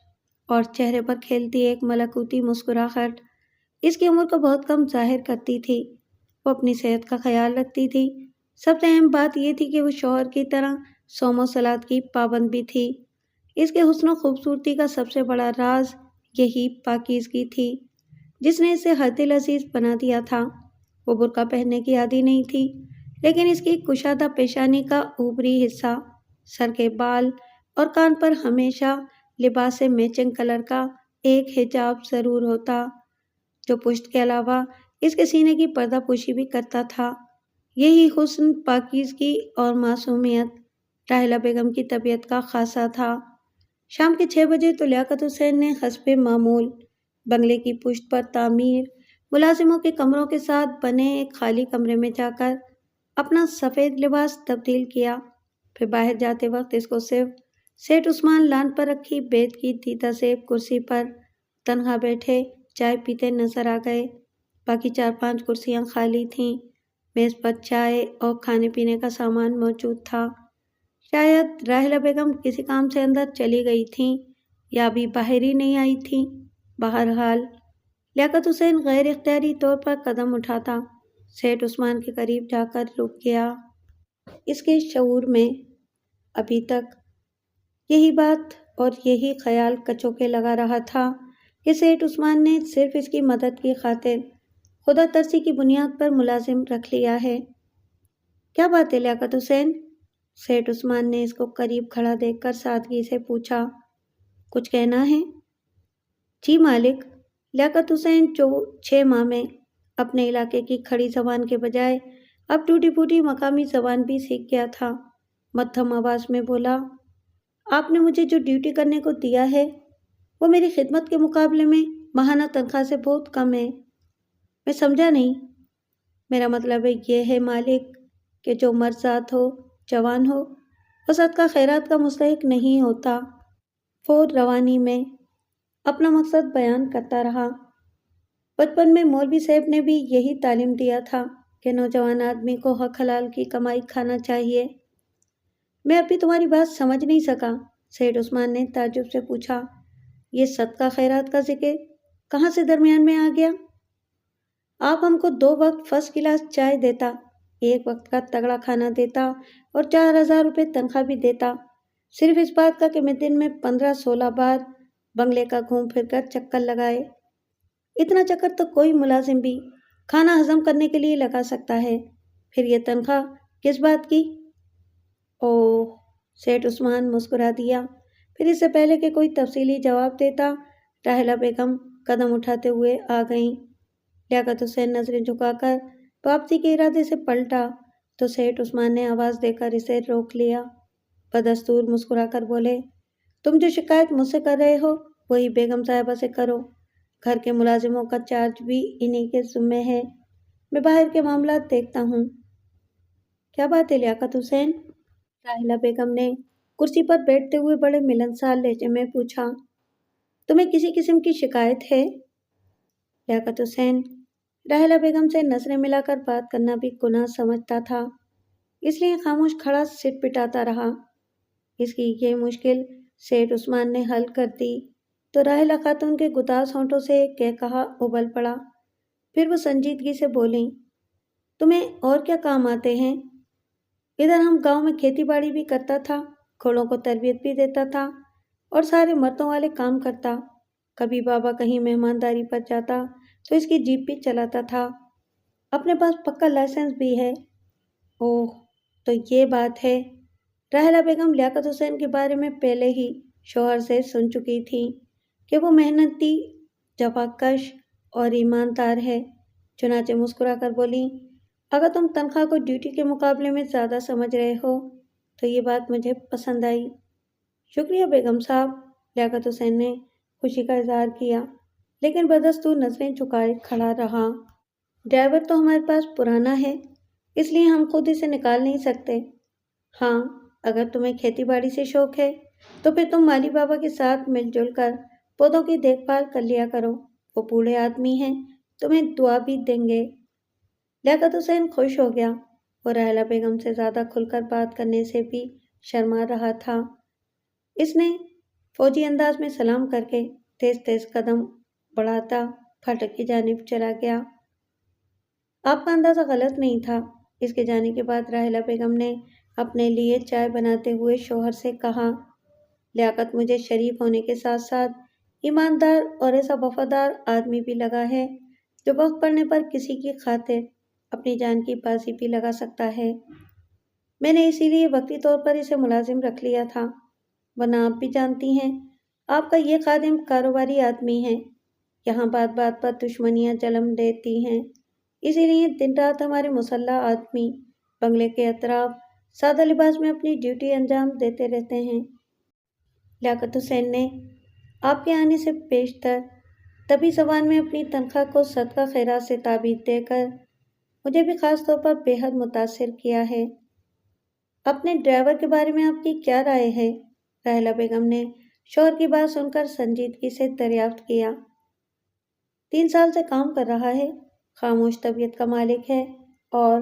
A: اور چہرے پر کھیلتی ایک ملکوتی مسکراہٹ اس کی عمر کو بہت کم ظاہر کرتی تھی۔ وہ اپنی صحت کا خیال رکھتی تھی۔ سب سے اہم بات یہ تھی کہ وہ شوہر کی طرح صوم و صلات کی پابند بھی تھی۔ اس کے حسن و خوبصورتی کا سب سے بڑا راز یہی پاکیزگی تھی، جس نے اسے ہر دل عزیز بنا دیا تھا۔ وہ برقع پہننے کی عادی نہیں تھی، لیکن اس کی کشادہ پیشانی کا اوپری حصہ، سر کے بال اور کان پر ہمیشہ لباس سے میچنگ کلر کا ایک حجاب ضرور ہوتا، جو پشت کے علاوہ اس کے سینے کی پردہ پوشی بھی کرتا تھا۔ یہی حسن، پاکیزگی اور معصومیت راحلہ بیگم کی طبیعت کا خاصہ تھا۔ شام کے 6 بجے تو لیاقت حسین نے حسب معمول بنگلے کی پشت پر تعمیر ملازموں کے کمروں کے ساتھ بنے ایک خالی کمرے میں جا کر اپنا سفید لباس تبدیل کیا۔ پھر باہر جاتے وقت اس کو صرف سیٹھ عثمان لان پر رکھی بیت کی دیدہ زیب کرسی پر تنہا بیٹھے چائے پیتے نظر آ گئے۔ باقی 4-5 کرسیاں خالی تھیں۔ میز پر چائے اور کھانے پینے کا سامان موجود تھا۔ شاید راحلہ بیگم کسی کام سے اندر چلی گئی تھیں یا ابھی باہر ہی نہیں آئی تھیں۔ بہرحال لیاقت حسین غیر اختیاری طور پر قدم اٹھاتا سیٹھ عثمان کے قریب جا کر رک گیا۔ اس کے شعور میں ابھی تک یہی بات اور یہی خیال کچوکے لگا رہا تھا کہ سیٹھ عثمان نے صرف اس کی مدد کی خاطر خدا ترسی کی بنیاد پر ملازم رکھ لیا ہے۔ کیا بات ہے لیاقت حسین؟ سیٹھ عثمان نے اس کو قریب کھڑا دیکھ کر سادگی سے پوچھا۔ کچھ کہنا ہے؟ جی مالک۔ لیاقت حسین جو 6 ماہ میں اپنے علاقے کی کھڑی زبان کے بجائے اب ٹوٹی پھوٹی مقامی زبان بھی سیکھ گیا تھا، مدھم آواز میں بولا، آپ نے مجھے جو ڈیوٹی کرنے کو دیا ہے وہ میری خدمت کے مقابلے میں ماہانہ تنخواہ سے بہت کم ہے۔ میں سمجھا نہیں۔ میرا مطلب یہ ہے مالک کہ جو مرد ذات ہو، جوان ہو، وہ صدقہ خیرات کا مستحق نہیں ہوتا۔ فور روانی میں اپنا مقصد بیان کرتا رہا۔ بچپن میں مولوی صاحب نے بھی یہی تعلیم دیا تھا کہ نوجوان آدمی کو حق حلال کی کمائی کھانا چاہیے۔ میں ابھی تمہاری بات سمجھ نہیں سکا، سیٹھ عثمان نے تعجب سے پوچھا۔ یہ صدقہ خیرات کا ذکر کہاں سے درمیان میں آ گیا؟ آپ ہم کو 2 وقت فرسٹ کلاس چائے دیتا، 1 وقت کا تگڑا کھانا دیتا اور 4000 روپے تنخواہ بھی دیتا، صرف اس بات کا کہ میں دن میں 15-16 بار بنگلے کا گھوم پھر کر چکر لگائے۔ اتنا چکر تو کوئی ملازم بھی کھانا ہضم کرنے کے لیے لگا سکتا ہے، پھر یہ تنخواہ کس بات کی؟ اوہ، سیٹھ عثمان مسکرا دیا۔ پھر اس سے پہلے کہ کوئی تفصیلی جواب دیتا، راحلہ بیگم قدم اٹھاتے ہوئے آ گئیں۔ لیاقت حسین نظریں جھکا کر واپسی کے ارادے سے پلٹا تو سیٹھ عثمان نے آواز دے کر اسے روک لیا۔ بدستور مسکرا کر بولے، تم جو شکایت مجھ سے کر رہے ہو وہی بیگم صاحبہ سے کرو، گھر کے ملازموں کا چارج بھی انہی کے ذمے ہے، میں باہر کے معاملات دیکھتا ہوں۔ کیا بات ہے لیاقت حسین؟ راحلہ بیگم نے کرسی پر بیٹھتے ہوئے بڑے ملنسار لہجے میں پوچھا۔ تمہیں کسی قسم کی شکایت ہے؟ لیاقت حسین راحلہ بیگم سے نظریں ملا کر بات کرنا بھی گناہ سمجھتا تھا، اس لیے خاموش کھڑا سر پٹاتا رہا۔ اس کی یہ مشکل سیٹھ عثمان نے حل کر دی تو راحلہ خاتون کے گداز ہونٹوں سے ایک کہا ابل پڑا۔ پھر وہ سنجیدگی سے بولیں، تمہیں اور کیا کام آتے ہیں؟ ادھر ہم گاؤں میں کھیتی باڑی بھی کرتا تھا، گھوڑوں کو تربیت بھی دیتا تھا اور سارے مردوں والے کام کرتا۔ کبھی بابا کہیں مہمانداری پر جاتا تو اس کی جیپ بھی چلاتا تھا، اپنے پاس پکا لائسنس بھی ہے۔ اوہ، تو یہ بات ہے۔ راحلہ بیگم لیاقت حسین کے بارے میں پہلے ہی شوہر سے سن چکی تھی کہ وہ محنتی، جفاکش اور ایماندار ہے۔ چنانچہ مسکرا کر بولی، اگر تم تنخواہ کو ڈیوٹی کے مقابلے میں زیادہ سمجھ رہے ہو تو یہ بات مجھے پسند آئی۔ شکریہ بیگم صاحب، لیاقت حسین نے خوشی کا اظہار کیا، لیکن بدستور نظریں جھکائے کھڑا رہا۔ ڈرائیور تو ہمارے پاس پرانا ہے، اس لیے ہم خود اسے نکال نہیں سکتے۔ ہاں، اگر تمہیں کھیتی باڑی سے شوق ہے تو پھر تم مالی بابا کے ساتھ مل جل کر پودوں کی دیکھ بھال کر لیا کرو، وہ بوڑھے آدمی ہیں، تمہیں دعا بھی دیں گے۔ لیاقت حسین خوش ہو گیا، وہ راحلہ بیگم سے زیادہ کھل کر بات کرنے سے بھی شرما رہا تھا۔ اس نے فوجی انداز میں سلام کر کے تیز تیز قدم بڑھاتا پھاٹک کی جانب چلا گیا۔ آپ کا اندازہ غلط نہیں تھا۔ اس کے جانے کے بعد راحلہ بیگم نے اپنے لیے چائے بناتے ہوئے شوہر سے کہا، لیاقت مجھے شریف ہونے کے ساتھ ساتھ ایماندار اور ایسا وفادار آدمی بھی لگا ہے جو وقت پڑنے پر کسی کی خاطر اپنی جان کی بازی بھی لگا سکتا ہے۔ میں نے اسی لیے وقتی طور پر اسے ملازم رکھ لیا تھا، ورنہ آپ بھی جانتی ہیں آپ کا یہ خادم کاروباری آدمی ہے، یہاں بات بات پر دشمنیاں جنم لیتی ہیں، اسی لیے دن رات ہمارے مسلح آدمی بنگلے کے اطراف سادہ لباس میں اپنی ڈیوٹی انجام دیتے رہتے ہیں۔ لیاقت حسین نے آپ کے آنے سے پیشتر طبی زبان میں اپنی تنخواہ کو صدقہ خیرات سے تعبیر دے کر مجھے بھی خاص طور پر بے حد متاثر کیا ہے۔ اپنے ڈرائیور کے بارے میں آپ کی کیا رائے ہے؟ راحلہ بیگم نے شوہر کی بات سن کر سنجیدگی سے دریافت کیا۔ 3 سال سے کام کر رہا ہے، خاموش طبیعت کا مالک ہے، اور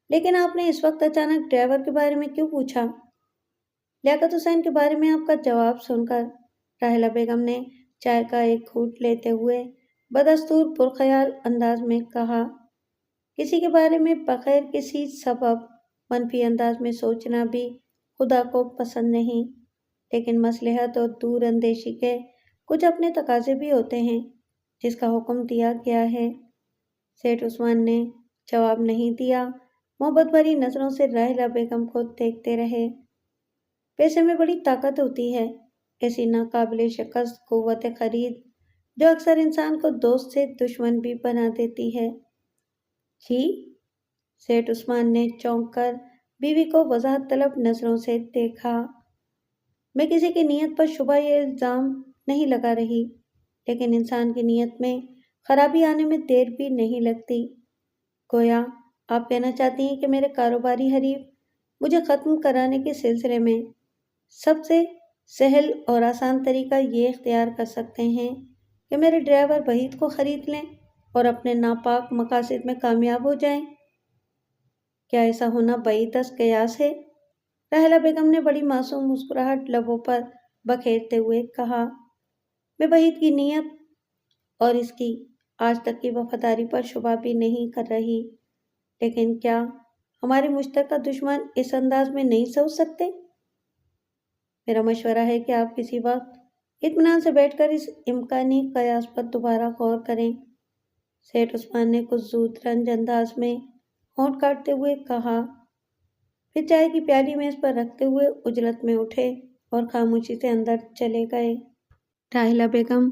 A: لیکن آپ نے اس وقت اچانک ڈرائیور کے بارے میں کیوں پوچھا؟ لیاقت حسین کے بارے میں آپ کا جواب سن کر راحلہ بیگم نے چائے کا ایک گھونٹ لیتے ہوئے بدستور پرخیال انداز میں کہا، کسی کے بارے میں بغیر کسی سبب منفی انداز میں سوچنا بھی خدا کو پسند نہیں، لیکن مصلحت اور دور اندیشی کے کچھ اپنے تقاضے بھی ہوتے ہیں جس کا حکم دیا گیا ہے۔ سیٹھ عثمان نے جواب نہیں دیا، محبت بھری نظروں سے راحلہ بیگم کو دیکھتے رہے۔ پیسے میں بڑی طاقت ہوتی ہے، ایسی ناقابل شکست قوت خرید جو اکثر انسان کو دوست سے دشمن بھی بنا دیتی ہے۔ جی؟ سیٹھ عثمان نے چونک کر بیوی کو وضاحت طلب نظروں سے دیکھا۔ میں کسی کی نیت پر شبہ یا الزام نہیں لگا رہی، لیکن انسان کی نیت میں خرابی آنے میں دیر بھی نہیں لگتی۔ گویا آپ کہنا چاہتی ہیں کہ میرے کاروباری حریف مجھے ختم کرانے کے سلسلے میں سب سے سہل اور آسان طریقہ یہ اختیار کر سکتے ہیں کہ میرے ڈرائیور وحید کو خرید لیں اور اپنے ناپاک مقاصد میں کامیاب ہو جائیں۔ کیا ایسا ہونا بعید از قیاس ہے؟ راحلہ بیگم نے بڑی معصوم مسکراہٹ لبوں پر بکھیرتے ہوئے کہا، میں وحید کی نیت اور اس کی آج تک کی وفاداری پر شبہ بھی نہیں کر رہی، لیکن کیا ہمارے مشترکہ دشمن اس انداز میں نہیں سوچ سکتے؟ میرا مشورہ ہے کہ آپ کسی وقت اطمینان سے بیٹھ کر اس امکانی قیاس پر دوبارہ غور کریں۔ سیٹھ عثمان نے کچھ زود رنج انداز میں ہونٹ کاٹتے ہوئے کہا، پھر چائے کی پیالی میز پر رکھتے ہوئے عجلت میں اٹھے اور خاموشی سے اندر چلے گئے۔ راحلہ بیگم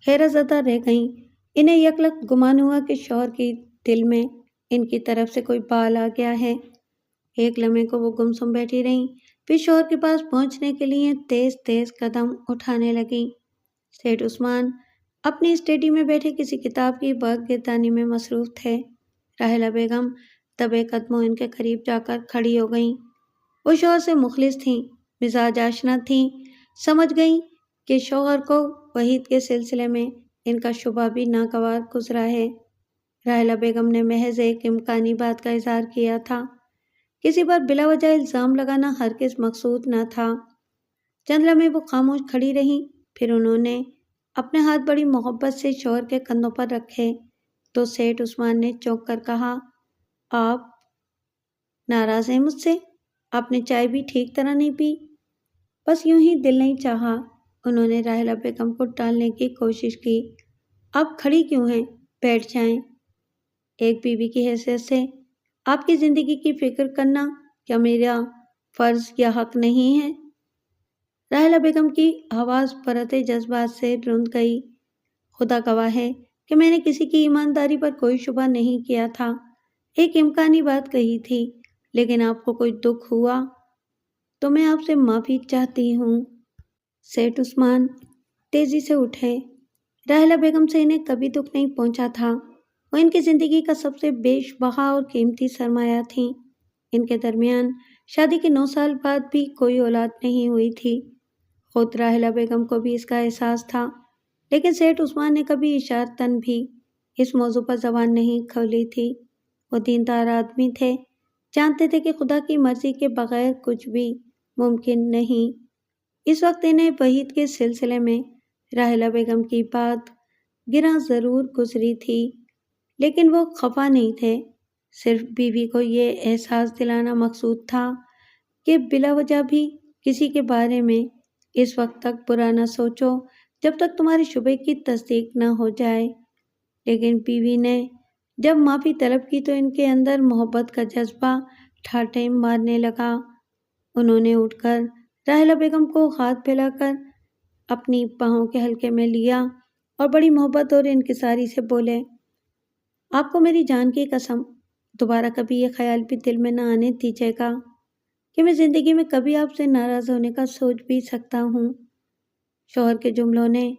A: حیرت زدہ رہ گئیں۔ انہیں یکلخت گمان ہوا کہ شوہر کی دل میں ان کی طرف سے کوئی بال آ گیا ہے۔ ایک لمحے کو وہ گمسم بیٹھی رہیں، پھر شوہر کے پاس پہنچنے کے لیے تیز تیز قدم اٹھانے لگیں۔ سیٹھ عثمان اپنی اسٹڈی میں بیٹھے کسی کتاب کی باگردانی میں مصروف تھے۔ راحلہ بیگم دبے قدموں ان کے قریب جا کر کھڑی ہو گئیں۔ وہ شوہر سے مخلص تھیں، مزاج آشنا تھیں، سمجھ گئیں کہ شوہر کو وحید کے سلسلے میں ان کا شبہ بھی ناگوار گزرا ہے۔ راحلہ بیگم نے محض ایک امکانی بات کا اظہار کیا تھا، کسی پر بلا وجہ الزام لگانا ہرگز مقصود نہ تھا۔ چند لمحے وہ خاموش کھڑی رہیں، پھر انہوں نے اپنے ہاتھ بڑی محبت سے شوہر کے کندھوں پر رکھے تو سیٹھ عثمان نے چونک کر کہا، آپ ناراض ہیں مجھ سے؟ آپ نے چائے بھی ٹھیک طرح نہیں پی؟ بس یوں ہی دل نہیں چاہا۔ انہوں نے راحلہ بیگم کو ٹالنے کی کوشش کی۔ آپ کھڑی کیوں ہیں؟ بیٹھ جائیں۔ ایک بیوی کی حیثیت سے آپ کی زندگی کی فکر کرنا کیا میرا فرض یا حق نہیں ہے؟ راحلہ بیگم کی آواز پرتے جذبات سے رند گئی۔ خدا گواہ ہے کہ میں نے کسی کی ایمانداری پر کوئی شبہ نہیں کیا تھا، ایک امکانی بات کہی تھی، لیکن آپ کو کوئی دکھ ہوا تو میں آپ سے معافی چاہتی ہوں۔ سیٹھ عثمان تیزی سے اٹھے۔ راحلہ بیگم سے انہیں کبھی دکھ نہیں پہنچا تھا، وہ ان کی زندگی کا سب سے بیش بہا اور قیمتی سرمایہ تھیں۔ ان کے درمیان شادی کے 9 سال بعد بھی کوئی اولاد نہیں ہوئی تھی۔ خود راحلہ بیگم کو بھی اس کا احساس تھا، لیکن سیٹھ عثمان نے کبھی اشارتاً بھی اس موضوع پر زبان نہیں کھولی تھی۔ وہ دیندار آدمی تھے، جانتے تھے کہ خدا کی مرضی کے بغیر کچھ بھی ممکن نہیں۔ اس وقت انہیں وحید کے سلسلے میں راحلہ بیگم کی بات گراں ضرور گزری تھی، لیکن وہ خفا نہیں تھے۔ صرف بیوی کو یہ احساس دلانا مقصود تھا کہ بلا وجہ بھی کسی کے بارے میں اس وقت تک برا نہ سوچو جب تک تمہارے شبے کی تصدیق نہ ہو جائے۔ لیکن بیوی نے جب معافی طلب کی تو ان کے اندر محبت کا جذبہ ٹھاٹھیں مارنے لگا۔ انہوں نے اٹھ کر راحلہ بیگم کو ہاتھ پھیلا کر اپنی باہوں کے حلقے میں لیا اور بڑی محبت اور انکساری سے بولے، آپ کو میری جان کی قسم دوبارہ کبھی یہ خیال بھی دل میں نہ آنے دیجیے گا کہ میں زندگی میں کبھی آپ سے ناراض ہونے کا سوچ بھی سکتا ہوں۔ شوہر کے جملوں نے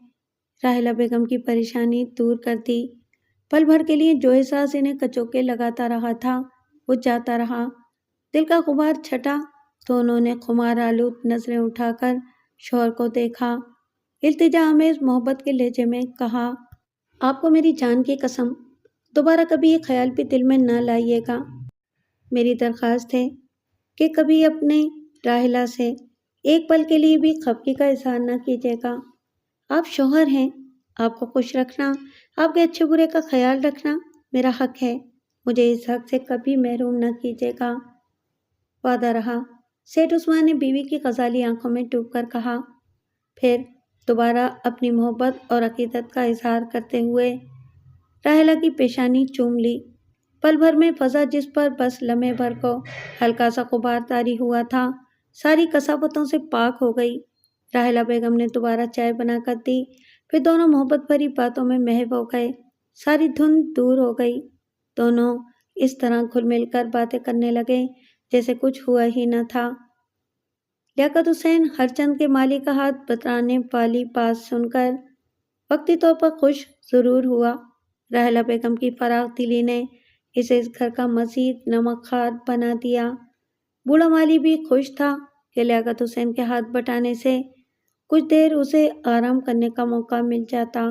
A: راحلہ بیگم کی پریشانی دور کر دی۔ پل بھر کے لیے جو احساس انہیں کچوکے لگاتا رہا تھا وہ جاتا رہا۔ دل کا غبار چھٹا تو انہوں نے خمار آلود نظریں اٹھا کر شوہر کو دیکھا، التجا آمیز محبت کے لہجے میں کہا، آپ کو میری جان کی قسم دوبارہ کبھی یہ خیال بھی دل میں نہ لائیے گا۔ میری درخواست ہے کہ کبھی اپنے راحلہ سے ایک پل کے لیے بھی خفگی کا اظہار نہ کیجیے گا۔ آپ شوہر ہیں، آپ کو خوش رکھنا، آپ کے اچھے برے کا خیال رکھنا میرا حق ہے، مجھے اس حق سے کبھی محروم نہ کیجیے گا۔ وعدہ رہا، سیٹھ عثمان نے بیوی کی غزالی آنکھوں میں ڈوب کر کہا۔ پھر دوبارہ اپنی محبت اور عقیدت کا اظہار کرتے ہوئے راحلہ کی پیشانی چوم لی۔ پل بھر میں فضا جس پر بس لمحے بھر کو ہلکا سا غبار طاری ہوا تھا، ساری کثافتوں سے پاک ہو گئی۔ راحلہ بیگم نے دوبارہ چائے بنا کر دی، پھر دونوں محبت بھری باتوں میں محو ہو گئے، ساری دھند دور ہو گئی۔ دونوں اس طرح گھل مل کر باتیں کرنے لگے جیسے کچھ ہوا ہی نہ تھا۔ لیاقت حسین ہر چند کے مالی کا ہاتھ بترانے والی بات سن کر وقتی طور پر خوش ضرور ہوا۔ راحلہ بیگم کی فراخ دلی نے اسے اس گھر کا مزید نمک خوار بنا دیا۔ بوڑھا مالی بھی خوش تھا کہ لیاقت حسین کے ہاتھ بٹانے سے کچھ دیر اسے آرام کرنے کا موقع مل جاتا۔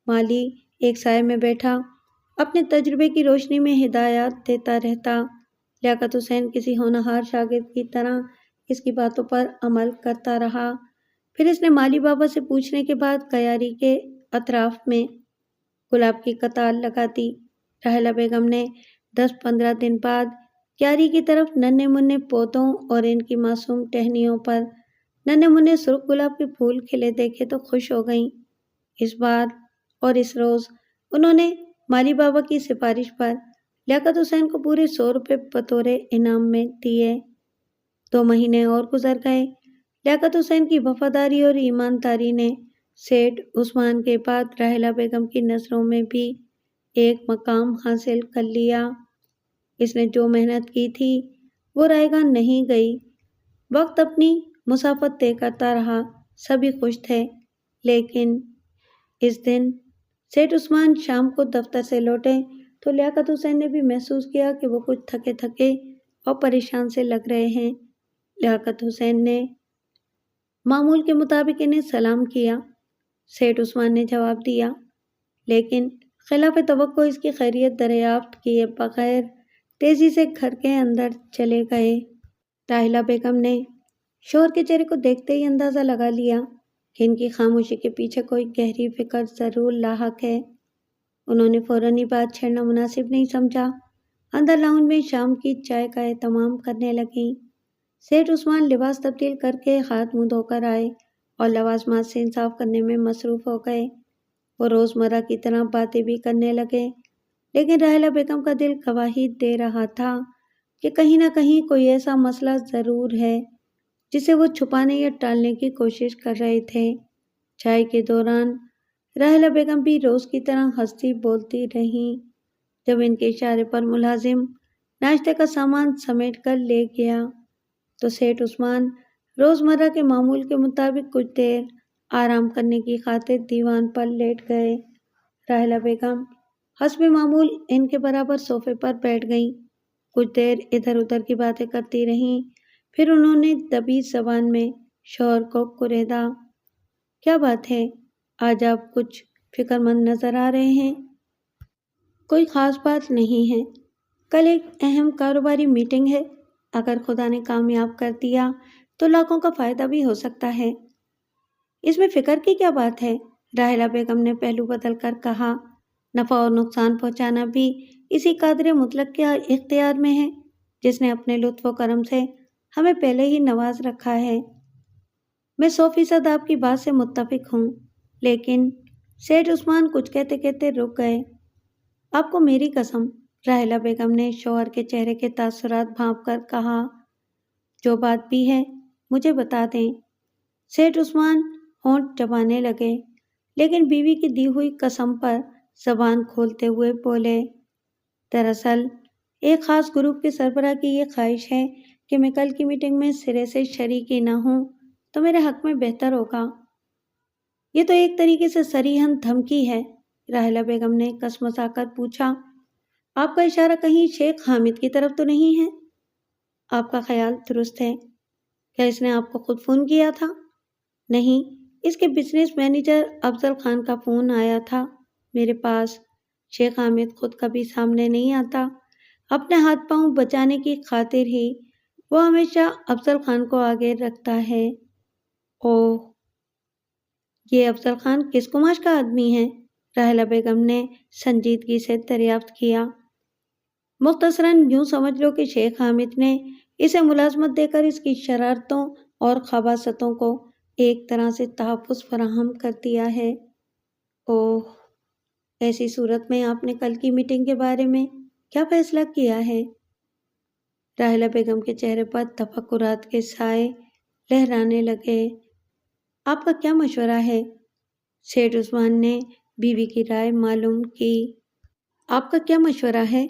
A: مالی ایک سائے میں بیٹھا اپنے تجربے کی روشنی میں ہدایات دیتا رہتا۔ لیاقت حسین کسی ہونہار شاگرد کی طرح اس کی باتوں پر عمل کرتا رہا۔ پھر اس نے مالی بابا سے پوچھنے کے بعد کیاری کے اطراف میں گلاب کی قطار لگا دی۔ راحلہ بیگم نے 10-15 دن بعد کیاری کی طرف ننھے منھے پودوں اور ان کی معصوم ٹہنیوں پر ننھے منھے سرخ گلاب کے پھول کھلے دیکھے تو خوش ہو گئیں۔ اس بار اور اس روز انہوں نے مالی بابا کی سفارش پر لیاقت حسین کو پورے 100 روپے بطور انعام میں دیے۔ 2 مہینے اور گزر گئے۔ لیاقت حسین کی وفاداری اور ایمانداری نے سیٹھ عثمان کے بعد راحلہ بیگم کی نظروں میں بھی ایک مقام حاصل کر لیا۔ اس نے جو محنت کی تھی وہ رائے گاہ نہیں گئی۔ وقت اپنی مسافت طے کرتا رہا، سبھی خوش تھے، لیکن اس دن سیٹھ عثمان شام کو دفتر سے لوٹے تو لیاقت حسین نے بھی محسوس کیا کہ وہ کچھ تھکے تھکے اور پریشان سے لگ رہے ہیں۔ لیاقت حسین نے معمول کے مطابق انہیں سلام کیا۔ سیٹھ عثمان نے جواب دیا، لیکن خلاف توقع اس کی خیریت دریافت کیے بغیر تیزی سے گھر کے اندر چلے گئے۔ راحلہ بیگم نے شوہر کے چہرے کو دیکھتے ہی اندازہ لگا لیا کہ ان کی خاموشی کے پیچھے کوئی گہری فکر ضرور لاحق ہے۔ انہوں نے فوراً ہی بات چھیڑنا مناسب نہیں سمجھا۔ اندر لاؤنج میں شام کی چائے کا اہتمام کرنے لگیں۔ سیٹھ عثمان لباس تبدیل کر کے ہاتھ منہ دھو کر آئے اور لوازمات سے انصاف کرنے میں مصروف ہو گئے۔ وہ روزمرہ کی طرح باتیں بھی کرنے لگے، لیکن راحلہ بیگم کا دل گواہی دے رہا تھا کہ کہیں نہ کہیں کوئی ایسا مسئلہ ضرور ہے جسے وہ چھپانے یا ٹالنے کی کوشش کر رہے تھے۔ چائے کے دوران راحلہ بیگم بھی روز کی طرح ہنستی بولتی رہیں۔ جب ان کے اشارے پر ملازم ناشتے کا سامان سمیٹ کر لے گیا تو سیٹھ عثمان روزمرہ کے معمول کے مطابق کچھ دیر آرام کرنے کی خاطر دیوان پر لیٹ گئے۔ راحلہ بیگم حسب معمول ان کے برابر صوفے پر بیٹھ گئیں۔ کچھ دیر ادھر ادھر کی باتیں کرتی رہیں، پھر انہوں نے دبی زبان میں شوہر کو کریدا۔ کیا بات ہے؟ آج آپ کچھ فکر مند نظر آ رہے ہیں۔ کوئی خاص بات نہیں ہے۔ کل ایک اہم کاروباری میٹنگ ہے۔ اگر خدا نے کامیاب کر دیا تو لاکھوں کا فائدہ بھی ہو سکتا ہے۔ اس میں فکر کی کیا بات ہے؟ راحلہ بیگم نے پہلو بدل کر کہا۔ نفع اور نقصان پہنچانا بھی اسی قادر مطلق کے اختیار میں ہے جس نے اپنے لطف و کرم سے ہمیں پہلے ہی نواز رکھا ہے۔ میں 100% آپ کی بات سے متفق ہوں، لیکن سیٹھ عثمان کچھ کہتے کہتے رک گئے۔ آپ کو میری قسم، راحلہ بیگم نے شوہر کے چہرے کے تاثرات بھانپ کر کہا، جو بات بھی ہے مجھے بتا دیں۔ سیٹھ عثمان ہونٹ چبانے لگے، لیکن بیوی کی دی ہوئی قسم پر زبان کھولتے ہوئے بولے، دراصل ایک خاص گروپ کے سربراہ کی یہ خواہش ہے کہ میں کل کی میٹنگ میں سرے سے شریک ہی نہ ہوں تو میرے حق میں بہتر ہوگا۔ یہ تو ایک طریقے سے صریحاً دھمکی ہے۔ راحلہ بیگم نے کسمسا کر پوچھا، آپ کا اشارہ کہیں شیخ حامد کی طرف تو نہیں ہے؟ آپ کا خیال درست ہے۔ کیا اس نے آپ کو خود فون کیا تھا؟ نہیں، اس کے بزنس مینیجر افضل خان کا فون آیا تھا میرے پاس۔ شیخ حامد خود کبھی سامنے نہیں آتا، اپنے ہاتھ پاؤں بچانے کی خاطر ہی وہ ہمیشہ افضل خان کو آگے رکھتا ہے۔ اوہ، یہ افضل خان کس کماش کا آدمی ہے؟ راحلہ بیگم نے سنجیدگی سے دریافت کیا۔ مختصراً یوں سمجھ لو کہ شیخ حامد نے اسے ملازمت دے کر اس کی شرارتوں اور خباثتوں کو ایک طرح سے تحفظ فراہم کر دیا ہے۔ اوہ، ایسی صورت میں آپ نے کل کی میٹنگ کے بارے میں کیا فیصلہ کیا ہے؟ راحلہ بیگم کے چہرے پر تفکرات کے سائے لہرانے لگے۔ آپ کا کیا مشورہ ہے؟ سیٹھ عثمان نے بیوی کی رائے معلوم کی۔ آپ کا کیا مشورہ ہے؟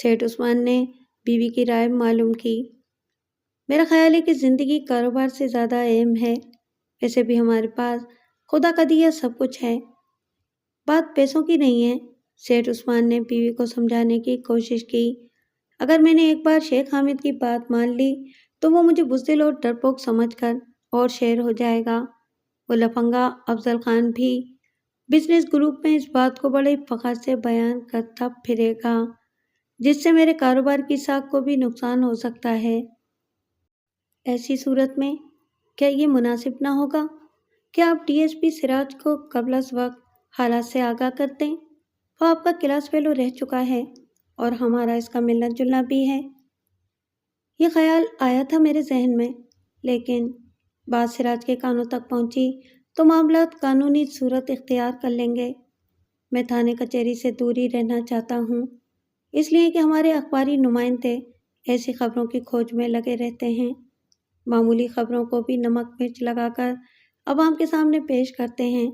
A: سیٹھ عثمان نے بیوی کی رائے معلوم کی۔ میرا خیال ہے کہ زندگی کاروبار سے زیادہ اہم ہے۔ ویسے بھی ہمارے پاس خدا کا دیا سب کچھ ہے۔ بات پیسوں کی نہیں ہے۔ سیٹھ عثمان نے بیوی کو سمجھانے کی کوشش کی۔ اگر میں نے ایک بار شیخ حامد کی بات مان لی تو وہ مجھے بزدل اور ڈرپوک سمجھ کر اور شیر ہو جائے گا۔ وہ لفنگا افضل خان بھی بزنس گروپ میں اس بات کو بڑے فخر سے بیان کرتا پھرے گا، جس سے میرے کاروبار کی ساکھ کو بھی نقصان ہو سکتا ہے۔ ایسی صورت میں کیا یہ مناسب نہ ہوگا کہ آپ ڈی ایس پی سراج کو قبل از وقت حالات سے آگاہ کر دیں؟ وہ آپ کا کلاس فیلو رہ چکا ہے اور ہمارا اس کا ملنا جلنا بھی ہے۔ یہ خیال آیا تھا میرے ذہن میں، لیکن بات سراج کے کانوں تک پہنچی تو معاملات قانونی صورت اختیار کر لیں گے۔ میں تھانے کچہری سے دور ہی رہنا چاہتا ہوں، اس لیے کہ ہمارے اخباری نمائندے ایسی خبروں کی کھوج میں لگے رہتے ہیں۔ معمولی خبروں کو بھی نمک مرچ لگا کر عوام کے سامنے پیش کرتے ہیں۔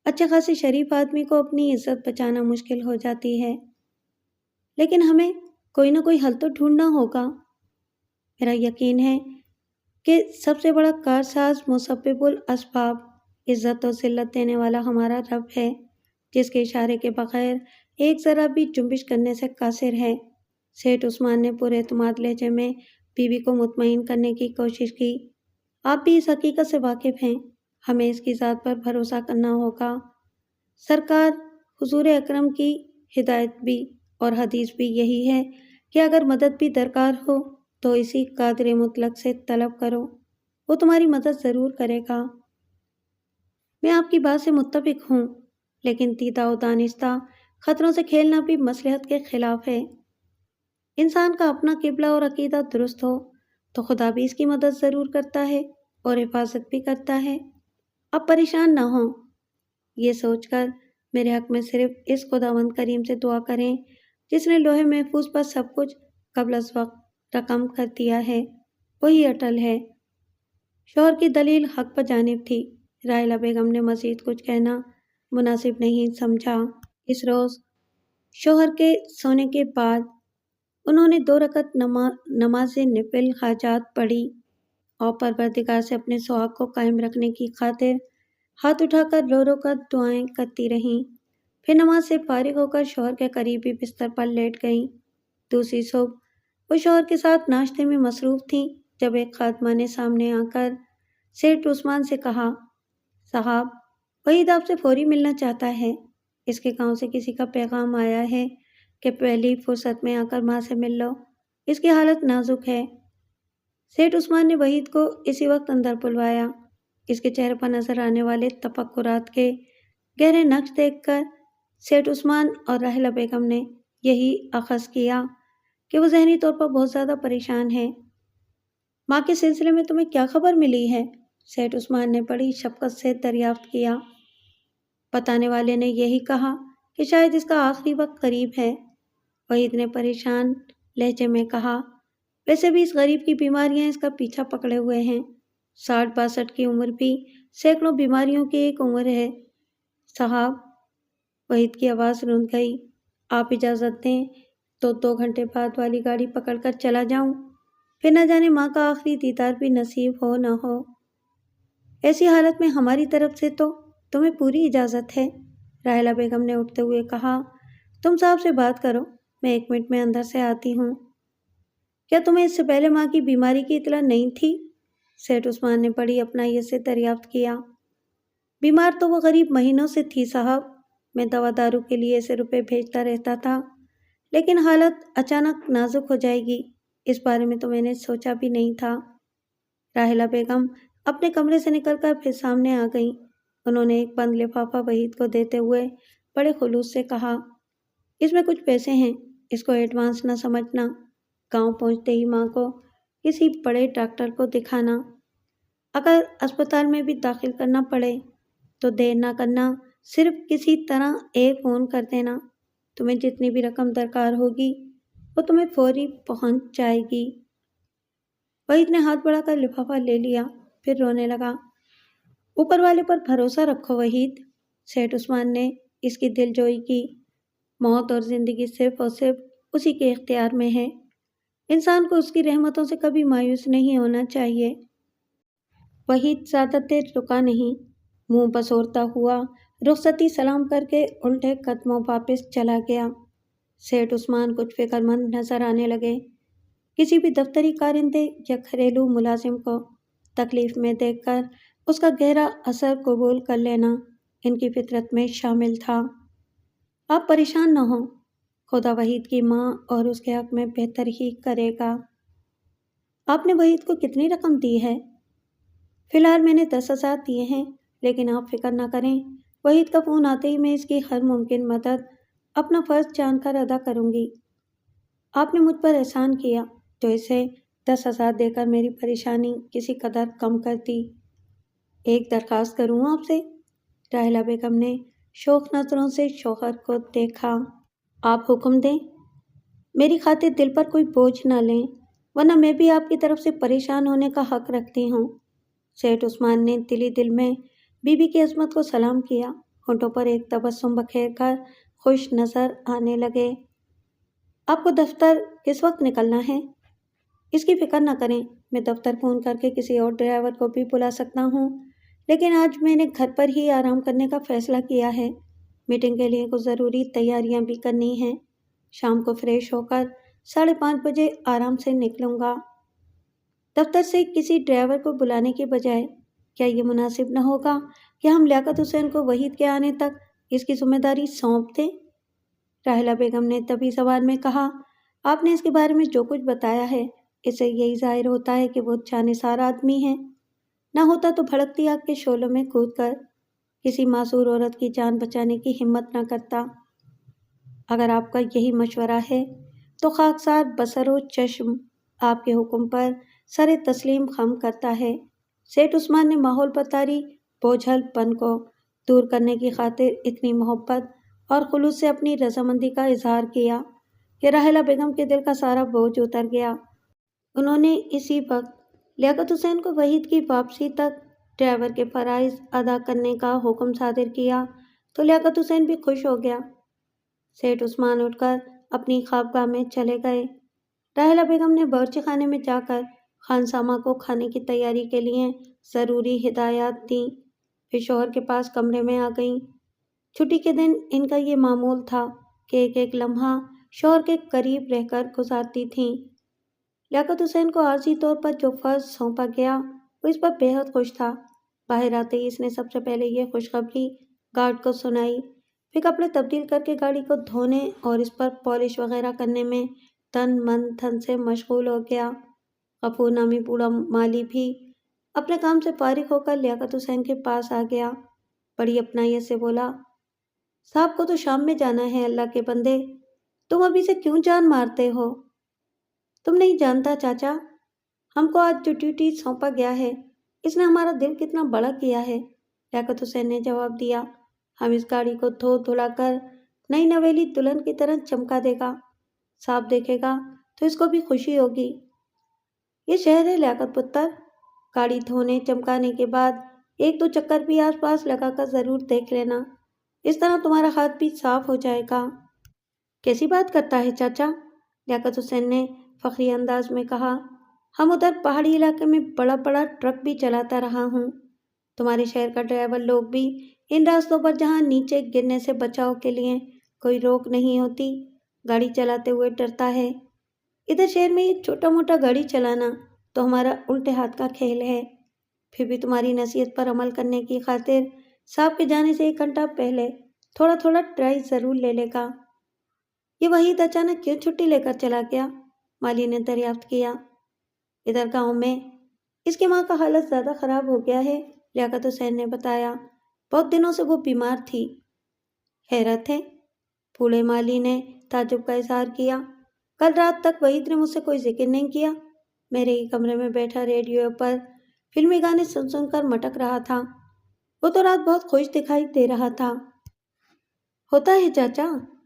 A: اچھے خاصے شریف آدمی کو اپنی عزت بچانا مشکل ہو جاتی ہے، لیکن ہمیں کوئی نہ کوئی حل تو ڈھونڈنا ہوگا۔ میرا یقین ہے کہ سب سے بڑا کارساز مسبب الاسباب عزت و ذلت دینے والا ہمارا رب ہے، جس کے اشارے کے بغیر ایک ذرا بھی جنبش کرنے سے قاصر ہے۔ سیٹھ عثمان نے پورے اعتماد لہجے میں بیوی کو مطمئن کرنے کی کوشش کی۔ آپ بھی اس حقیقت سے واقف ہیں، ہمیں اس کی ذات پر بھروسہ کرنا ہوگا۔ سرکار حضور اکرم کی ہدایت بھی اور حدیث بھی یہی ہے کہ اگر مدد بھی درکار ہو تو اسی قادر مطلق سے طلب کرو، وہ تمہاری مدد ضرور کرے گا۔ میں آپ کی بات سے متفق ہوں، لیکن تیتا و دانستہ خطروں سے کھیلنا بھی مصلحت کے خلاف ہے۔ انسان کا اپنا قبلہ اور عقیدہ درست ہو تو خدا بھی اس کی مدد ضرور کرتا ہے اور حفاظت بھی کرتا ہے۔ اب پریشان نہ ہوں، یہ سوچ کر میرے حق میں صرف اس خداوند کریم سے دعا کریں جس نے لوح محفوظ پر سب کچھ قبل از وقت رقم کر دیا ہے، وہی اٹل ہے۔ شوہر کی دلیل حق پر جانب تھی۔ راحلہ بیگم نے مزید کچھ کہنا مناسب نہیں سمجھا۔ اس روز شوہر کے سونے کے بعد انہوں نے 2 رکعت نماز نفل حاجات پڑھی اور پروردگار سے اپنے سہاگ کو قائم رکھنے کی خاطر ہاتھ اٹھا کر رو رو کر دعائیں کرتی رہیں۔ پھر نماز سے فارغ ہو کر شوہر کے قریبی بستر پر لیٹ گئیں۔ دوسری صبح وہ شوہر کے ساتھ ناشتے میں مصروف تھیں جب ایک خادمہ نے سامنے آ کر سیٹھ عثمان سے کہا، صاحب، وحید آپ سے فوری ملنا چاہتا ہے۔ اس کے گاؤں سے کسی کا پیغام آیا ہے کہ پہلی فرصت میں آ کر ماں سے مل لو، اس کی حالت نازک ہے۔ سیٹھ عثمان نے وحید کو اسی وقت اندر بلوایا۔ اس کے چہرے پر نظر آنے والے تفکرات کے گہرے نقش دیکھ کر سیٹھ عثمان اور راحلہ بیگم نے یہی اخذ کیا کہ وہ ذہنی طور پر بہت زیادہ پریشان ہے۔ ماں کے سلسلے میں تمہیں کیا خبر ملی ہے؟ سیٹھ عثمان نے بڑی شفقت سے دریافت کیا۔ بتانے والے نے یہی کہا کہ شاید اس کا آخری وقت قریب ہے۔ وحید نے پریشان لہجے میں کہا، ویسے بھی اس غریب کی بیماریاں اس کا پیچھا پکڑے ہوئے ہیں۔ 60-62 کی عمر بھی سینکڑوں بیماریوں کی ایک عمر ہے۔ صاحب، وحید کی آواز رند گئی، آپ اجازت دیں تو 2 گھنٹے بعد والی گاڑی پکڑ کر چلا جاؤں، پھر نہ جانے ماں کا آخری دیدار بھی نصیب ہو نہ ہو۔ ایسی حالت میں ہماری طرف سے تو تمہیں پوری اجازت ہے۔ راحلہ بیگم نے اٹھتے ہوئے کہا، تم صاحب سے بات کرو، میں 1 منٹ میں اندر سے آتی ہوں۔ کیا تمہیں اس سے پہلے ماں کی بیماری کی اطلاع نہیں تھی؟ سیٹھ عثمان نے بڑی اپنائیت سے دریافت کیا۔ بیمار تو وہ غریب مہینوں سے تھی صاحب، میں دوا دارو کے لیے اسے روپے بھیجتا رہتا تھا، لیکن حالت اچانک نازک ہو جائے گی اس بارے میں تو میں نے سوچا بھی نہیں تھا۔ راحلہ بیگم اپنے کمرے سے نکل کر پھر سامنے آ گئیں۔ انہوں نے ایک بند لفافہ وحید کو دیتے ہوئے بڑے خلوص سے کہا، اس میں کچھ پیسے ہیں، اس کو ایڈوانس نہ سمجھنا، گاؤں پہنچتے ہی ماں کو کسی بڑے ڈاکٹر کو دکھانا، اگر اسپتال میں بھی داخل کرنا پڑے تو دیر نہ کرنا، صرف کسی طرح ایک فون کر دینا، تمہیں جتنی بھی رقم درکار ہوگی وہ تمہیں فوری پہنچ جائے گی۔ وحید نے ہاتھ بڑھا کر لفافہ لے لیا، پھر رونے لگا۔ اوپر والے پر بھروسہ رکھو وحید، سیٹھ عثمان نے اس کی دل جوئی کی۔ موت اور زندگی صرف اور صرف اسی کے اختیار میں ہے، انسان کو اس کی رحمتوں سے کبھی مایوس نہیں ہونا چاہیے۔ وحید زیادہ دیر رکا نہیں، منہ بسورتا ہوا رخصتی سلام کر کے الٹے قدموں واپس چلا گیا۔ سیٹھ عثمان کچھ فکر مند نظر آنے لگے۔ کسی بھی دفتری کارندے یا گھریلو ملازم کو تکلیف میں دیکھ کر اس کا گہرا اثر قبول کر لینا ان کی فطرت میں شامل تھا۔ آپ پریشان نہ ہوں، خدا وحید کی ماں اور اس کے حق میں بہتر ہی کرے گا۔ آپ نے وحید کو کتنی رقم دی ہے؟ فی الحال میں نے 10,000 دیے ہیں، لیکن آپ فکر نہ کریں، وحید کا فون آتے ہی میں اس کی ہر ممکن مدد اپنا فرض جان کر ادا کروں گی۔ آپ نے مجھ پر احسان کیا تو اسے 10,000 دے کر میری پریشانی کسی قدر کم کر دی۔ ایک درخواست کروں آپ سے؟ راحلہ بیگم نے شوق نظروں سے شوہر کو دیکھا۔ آپ حکم دیں، میری خاطر دل پر کوئی بوجھ نہ لیں، ورنہ میں بھی آپ کی طرف سے پریشان ہونے کا حق رکھتی ہوں۔ سیٹھ عثمان نے دلی دل میں بی بی کی عظمت کو سلام کیا، ہونٹوں پر ایک تبسم بکھیر کر خوش نظر آنے لگے۔ آپ کو دفتر کس وقت نکلنا ہے؟ اس کی فکر نہ کریں، میں دفتر فون کر کے کسی اور ڈرائیور کو بھی بلا سکتا ہوں، لیکن آج میں نے گھر پر ہی آرام کرنے کا فیصلہ کیا ہے۔ میٹنگ کے لیے کچھ ضروری تیاریاں بھی کرنی ہیں۔ شام کو فریش ہو کر 5:30 بجے آرام سے نکلوں گا۔ دفتر سے کسی ڈرائیور کو بلانے کے بجائے کیا یہ مناسب نہ ہوگا کہ ہم لیاقت حسین کو وحید کے آنے تک اس کی ذمہ داری سونپ دیں؟ راحلہ بیگم نے تبھی زبان میں کہا، آپ نے اس کے بارے میں جو کچھ بتایا ہے اس سے یہی ظاہر ہوتا ہے کہ وہ جانثار آدمی ہے، نہ ہوتا تو بھڑکتی آگ کے شعلوں میں کود کر کسی معذور عورت کی جان بچانے کی ہمت نہ کرتا۔ اگر آپ کا یہی مشورہ ہے تو خاکسار بصر و چشم آپ کے حکم پر سر تسلیم خم کرتا ہے۔ سیٹھ عثمان نے ماحول پر طاری بوجھل پن کو دور کرنے کی خاطر اتنی محبت اور خلوص سے اپنی رضامندی کا اظہار کیا کہ راحلہ بیگم کے دل کا سارا بوجھ اتر گیا۔ انہوں نے اسی وقت لیاقت حسین کو وحید کی واپسی تک ڈرائیور کے فرائض ادا کرنے کا حکم صادر کیا تو لیاقت حسین بھی خوش ہو گیا۔ سیٹھ عثمان اٹھ کر اپنی خوابگاہ میں چلے گئے۔ راحلہ بیگم نے باورچی خانے میں جا کر خانسامہ کو کھانے کی تیاری کے لیے ضروری ہدایات دیں، پھر شوہر کے پاس کمرے میں آ گئیں۔ چھٹی کے دن ان کا یہ معمول تھا کہ ایک ایک لمحہ شوہر کے قریب رہ کر گزارتی تھیں۔ لیاقت حسین کو عارضی طور پر جو فرض سونپا گیا وہ اس پر بے حد خوش تھا۔ باہر آتے ہی اس نے سب سے پہلے یہ خوشخبری گارڈ کو سنائی، پھر کپڑے تبدیل کر کے گاڑی کو دھونے اور اس پر پالش وغیرہ کرنے میں تن من دھن سے مشغول ہو گیا۔ غفور نامی بوڑھا مالی بھی اپنے کام سے فارغ ہو کر لیاقت حسین کے پاس آ گیا۔ بڑی اپنائیت سے بولا، صاحب کو تو شام میں جانا ہے، اللہ کے بندے تم ابھی سے کیوں جان مارتے ہو؟ تم نہیں جانتا چاچا، ہم کو آج جو ڈیوٹی سونپا گیا ہے اس نے ہمارا دل کتنا بڑا کیا ہے۔ لیاقت حسین نے جواب دیا، ہم اس گاڑی کو دھو دھلا کر نئی نویلی دلہن کی طرح چمکا دے گا، صاحب دیکھے گا تو اس کو بھی خوشی ہوگی۔ یہ شہر ہے لیاقت پتر، گاڑی دھونے چمکانے کے بعد ایک دو چکر بھی آس پاس لگا کر ضرور دیکھ لینا، اس طرح تمہارا ہاتھ بھی صاف ہو جائے گا۔ کیسی بات کرتا ہے چاچا؟ لیاقت حسین نے فخری انداز میں کہا، ہم ادھر پہاڑی علاقے میں بڑا بڑا ٹرک بھی چلاتا رہا ہوں، تمہارے شہر کا ڈرائیور لوگ بھی ان راستوں پر جہاں نیچے گرنے سے بچاؤ کے لیے کوئی روک نہیں ہوتی گاڑی چلاتے ہوئے ڈرتا ہے۔ ادھر شہر میں یہ چھوٹا موٹا گاڑی چلانا تو ہمارا الٹے ہاتھ کا کھیل ہے۔ پھر بھی تمہاری نصیحت پر عمل کرنے کی خاطر صاحب کے جانے سے 1 گھنٹہ پہلے تھوڑا تھوڑا ٹرائی ضرور لے لے گا۔ یہ وحید اچانک کیوں چھٹی لے کر چلا گیا؟ مالی نے دریافت کیا۔ ادھر گاؤں میں اس کی ماں کا حالت زیادہ خراب ہو گیا ہے، لیاقت حسین نے بتایا، بہت دنوں سے وہ بیمار تھی۔ حیرت ہے، بوڑھے مالی نے تعجب کا اظہار کیا، کل رات تک وحید نے مجھ سے کوئی ذکر نہیں کیا، میرے ہی کمرے میں بیٹھا ریڈیو پر فلمی گانے سن سن کر مٹک رہا تھا، وہ تو رات بہت خوش دکھائی دے رہا تھا۔ ہوتا ہے چاچا،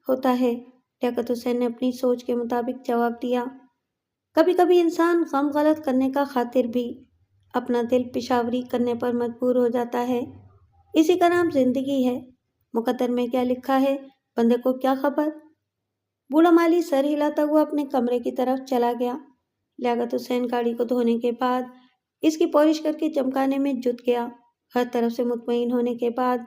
A: ہوتا ہے، لیاقت حسین نے اپنی سوچ کے مطابق جواب دیا، کبھی کبھی انسان غم غلط کرنے کا خاطر بھی اپنا دل پشاوری کرنے پر مجبور ہو جاتا ہے، اسی کا نام زندگی ہے، مقدر میں کیا لکھا ہے بندے کو کیا خبر۔ بوڑھا مالی سر ہلاتا ہوا اپنے کمرے کی طرف چلا گیا۔ لیاقت حسین گاڑی کو دھونے کے بعد اس کی پالش کر کے چمکانے میں جت گیا۔ ہر طرف سے مطمئن ہونے کے بعد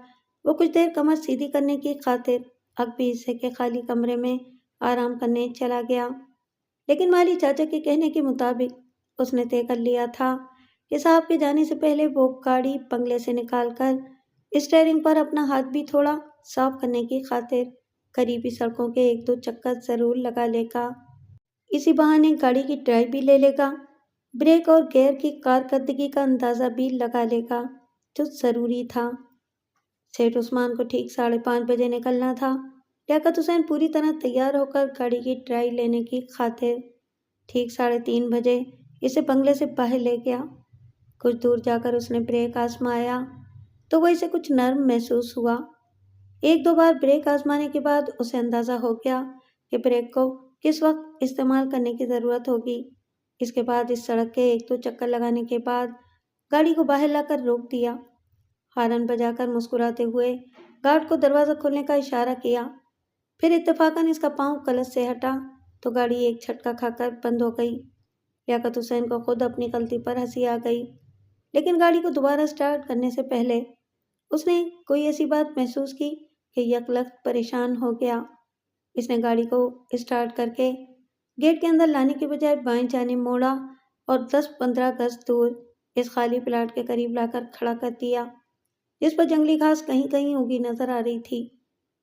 A: وہ کچھ دیر کمر سیدھی کرنے کی خاطر عقبی حصے کے خالی کمرے میں آرام کرنے چلا گیا، لیکن مالی چاچا کے کہنے کے مطابق اس نے طے کر لیا تھا کہ صاحب کے جانے سے پہلے وہ گاڑی بنگلے سے نکال کر اسٹیئرنگ پر اپنا ہاتھ بھی تھوڑا صاف کرنے کی خاطر قریبی سڑکوں کے 1-2 چکر ضرور لگا لے گا۔ اسی بہانے گاڑی کی ٹرائی بھی لے لے گا، بریک اور گیئر کی کارکردگی کا اندازہ بھی لگا لے گا، جو ضروری تھا۔ سیٹھ عثمان کو ٹھیک 5:30 بجے نکلنا تھا۔ لیاقت حسین پوری طرح تیار ہو کر گاڑی کی ٹرائی لینے کی خاطر ٹھیک 3:30 بجے اسے بنگلے سے باہر لے گیا۔ کچھ دور جا کر اس نے بریک آزمایا تو وہ اسے کچھ نرم محسوس ہوا۔ 1-2 بار بریک آزمانے کے بعد اسے اندازہ ہو گیا کہ بریک کو کس وقت استعمال کرنے کی ضرورت ہوگی۔ اس کے بعد اس سڑک کے 1-2 چکر لگانے کے بعد گاڑی کو باہر لا کر روک دیا، ہارن بجا کر مسکراتے ہوئے گارڈ کو دروازہ کھولنے کا اشارہ کیا، پھر اتفاقاً اس کا پاؤں کلچ سے ہٹا تو گاڑی ایک جھٹکا کھا کر بند ہو گئی۔ لیاقت حسین کو خود اپنی غلطی پر ہنسی آ گئی، لیکن گاڑی کو دوبارہ سٹارٹ کرنے سے پہلے اس نے کوئی ایسی بات محسوس کی کہ یکلخت پریشان ہو گیا۔ اس نے گاڑی کو اسٹارٹ کر کے گیٹ کے اندر لانے کے بجائے بائیں جانب موڑا اور 10-15 گز دور اس خالی پلاٹ کے قریب لا کر کھڑا کر دیا، جس پر جنگلی گھاس کہیں کہیں اگی نظر آ رہی تھی۔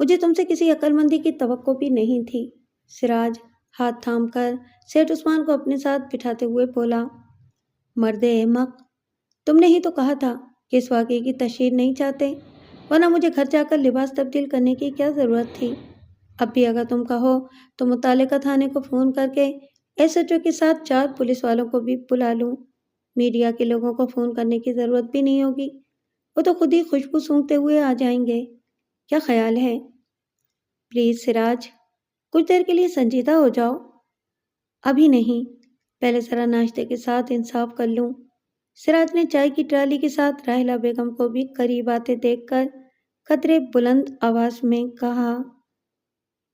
A: مجھے تم سے کسی عقل مندی کی توقع بھی نہیں تھی۔ سراج ہاتھ تھام کر سیٹھ عثمان کو اپنے ساتھ بٹھاتے ہوئے بولا، مرد احمق، تم نے ہی تو کہا تھا کہ اس واقعے کی تشہیر نہیں چاہتے، ورنہ مجھے گھر جا کر لباس تبدیل کرنے کی کیا ضرورت تھی؟ اب بھی اگر تم کہو تو متعلقہ تھانے کو فون کر کے ایس ایچ او کے ساتھ 4 پولیس والوں کو بھی بلا لوں۔ میڈیا کے لوگوں کو فون کرنے کی ضرورت بھی نہیں ہوگی، وہ تو خود ہی خوشبو سونگھتے ہوئے آ جائیں گے۔ کیا خیال ہے؟ پلیز سراج، کچھ دیر کے لیے سنجیدہ ہو جاؤ۔ ابھی نہیں، پہلے ذرا ناشتے کے ساتھ انصاف کر لوں۔ سراج نے چائے کی ٹرالی کے ساتھ راحلہ بیگم کو بھی قریب آتے دیکھ کر قدرے بلند آواز میں کہا۔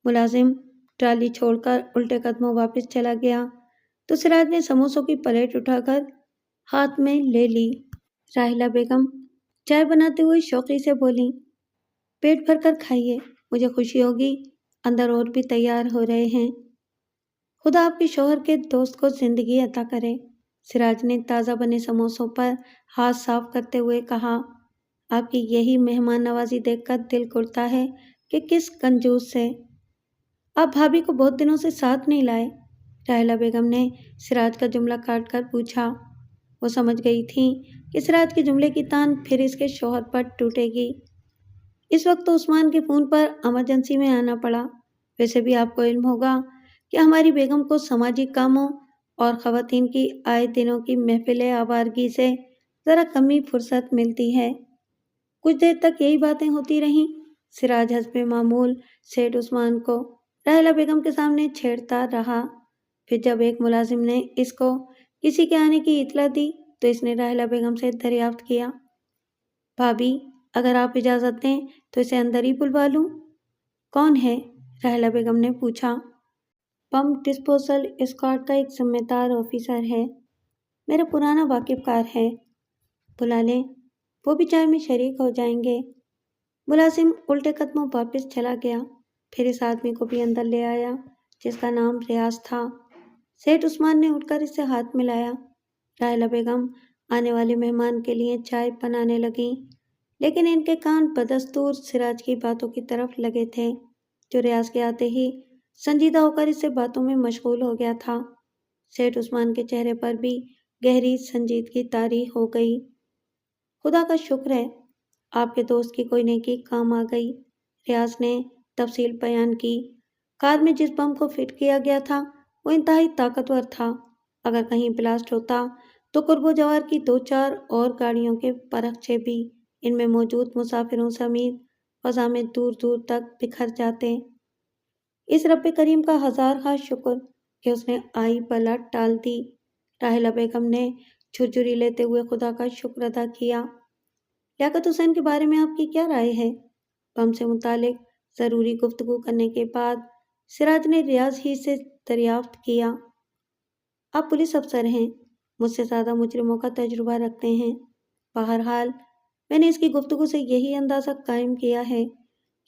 A: ملازم ٹرالی چھوڑ کر الٹے قدموں واپس چلا گیا تو سراج نے سموسوں کی پلیٹ اٹھا کر ہاتھ میں لے لی۔ راحلہ بیگم چائے بناتے ہوئے شوقی سے بولی، پیٹ بھر کر کھائیے، مجھے خوشی ہوگی اندر اور بھی تیار ہو رہے ہیں۔ خدا آپ کے شوہر کے دوست کو زندگی عطا کرے۔ سراج نے تازہ بنے سموسوں پر ہاتھ صاف کرتے ہوئے کہا، آپ کی یہی مہمان نوازی دیکھ کر دل کرتا ہے کہ کس کنجوس سے آپ بھابھی کو بہت دنوں سے ساتھ نہیں لائے۔ راحلہ بیگم نے سراج کا جملہ کاٹ کر پوچھا۔ وہ سمجھ گئی تھی کہ سراج کے جملے کی تان پھر اس کے شوہر پر ٹوٹے گی۔ اس وقت تو عثمان کے فون پر ایمرجنسی میں آنا پڑا۔ ویسے بھی آپ کو علم ہوگا کہ ہماری بیگم کو سماجی کاموں اور خواتین کی آئے دنوں کی محفل آوارگی سے ذرا کم ہی فرصت ملتی ہے۔ کچھ دیر تک یہی باتیں ہوتی رہیں۔ سراج حسب معمول سیٹھ عثمان کو راحلہ بیگم کے سامنے چھیڑتا رہا۔ پھر جب ایک ملازم نے اس کو کسی کے آنے کی اطلاع دی تو اس نے راحلہ بیگم سے دریافت کیا، بھابھی اگر آپ اجازت دیں تو اسے اندر ہی بلوا لوں؟ کون ہے؟ راحلہ بیگم نے پوچھا۔ پمپ ڈسپوزل اسکواڈ کا ایک ذمہ دار آفیسر ہے، میرا پرانا واقف کار ہے، بلا لیں، وہ بھی چائے میں شریک ہو جائیں گے۔ ملازم الٹے قدموں واپس چلا گیا، پھر اس آدمی کو بھی اندر لے آیا جس کا نام ریاض تھا۔ سیٹھ عثمان نے اٹھ کر اس سے ہاتھ ملایا۔ راحلہ بیگم آنے والے مہمان کے لیے چائے بنانے لگیں، لیکن ان کے کان بدستور سراج کی باتوں کی طرف لگے تھے، جو ریاض کے آتے ہی سنجیدہ ہو کر اس سے باتوں میں مشغول ہو گیا تھا۔ سیٹھ عثمان کے چہرے پر بھی گہری سنجیدگی طاری ہو گئی۔ خدا کا شکر ہے آپ کے دوست کی کوئی نیکی کام آ گئی، ریاض نے تفصیل بیان کی۔ کار میں جس بم کو فٹ کیا گیا تھا وہ انتہائی طاقتور تھا، اگر کہیں بلاسٹ ہوتا تو قرب و جوار کی 2-4 اور گاڑیوں کے پرخچے بھی ان میں موجود مسافروں سمیت فضا میں دور دور تک بکھر جاتے۔ اس رب کریم کا ہزارہا شکر کہ اس نے آئی بلا ٹال دی۔ راحلہ بیگم نے جھرجھری لیتے ہوئے خدا کا شکر ادا کیا۔ لیاقت حسین کے بارے میں آپ کی کیا رائے ہے؟ بم سے متعلق ضروری گفتگو کرنے کے بعد سراج نے ریاض ہی سے دریافت کیا، آپ پولیس افسر ہیں، مجھ سے زیادہ مجرموں کا تجربہ رکھتے ہیں۔ بہرحال میں نے اس کی گفتگو سے یہی اندازہ قائم کیا ہے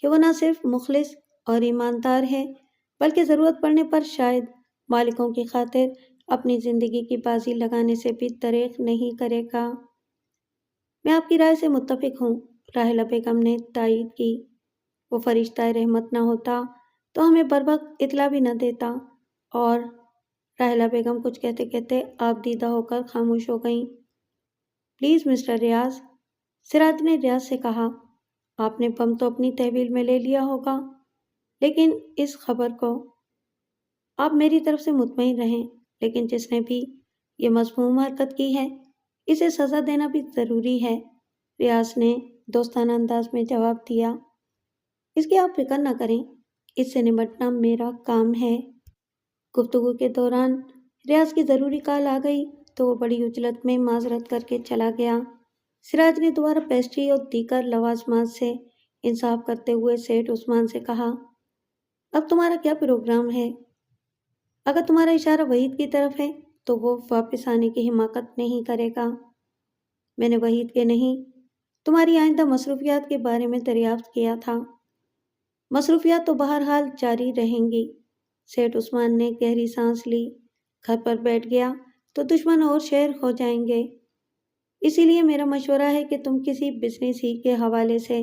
A: کہ وہ نہ صرف مخلص اور ایماندار ہے بلکہ ضرورت پڑنے پر شاید مالکوں کی خاطر اپنی زندگی کی بازی لگانے سے بھی دریغ نہیں کرے گا۔ میں آپ کی رائے سے متفق ہوں، راحلہ بیگم نے تائید کی۔ وہ فرشتہ رحمت نہ ہوتا تو ہمیں بروقت اطلاع بھی نہ دیتا۔ اور راحلہ بیگم کچھ کہتے کہتے آپ دیدہ ہو کر خاموش ہو گئیں۔ پلیز مسٹر ریاض، سراج نے ریاض سے کہا، آپ نے بم تو اپنی تحویل میں لے لیا ہوگا، لیکن اس خبر کو آپ میری طرف سے مطمئن رہیں، لیکن جس نے بھی یہ مذموم حرکت کی ہے اسے سزا دینا بھی ضروری ہے۔ ریاض نے دوستانہ انداز میں جواب دیا، اس کی آپ فکر نہ کریں، اس سے نمٹنا میرا کام ہے۔ گفتگو کے دوران ریاض کی ضروری کال آ گئی تو وہ بڑی عجلت میں معذرت کر کے چلا گیا۔ سراج نے دوبارہ پیسٹری اور دیگر لوازمات سے انصاف کرتے ہوئے سیٹھ عثمان سے کہا، اب تمہارا کیا پروگرام ہے؟ اگر تمہارا اشارہ وحید کی طرف ہے تو وہ واپس آنے کی حماقت نہیں کرے گا۔ میں نے وحید کے نہیں، تمہاری آئندہ مصروفیات کے بارے میں دریافت کیا تھا۔ مصروفیات تو بہرحال جاری رہیں گی۔ سیٹھ عثمان نے گہری سانس لی۔ گھر پر بیٹھ گیا تو دشمن اور شہر ہو جائیں گے، اسی لیے میرا مشورہ ہے کہ تم کسی بزنس ہی کے حوالے سے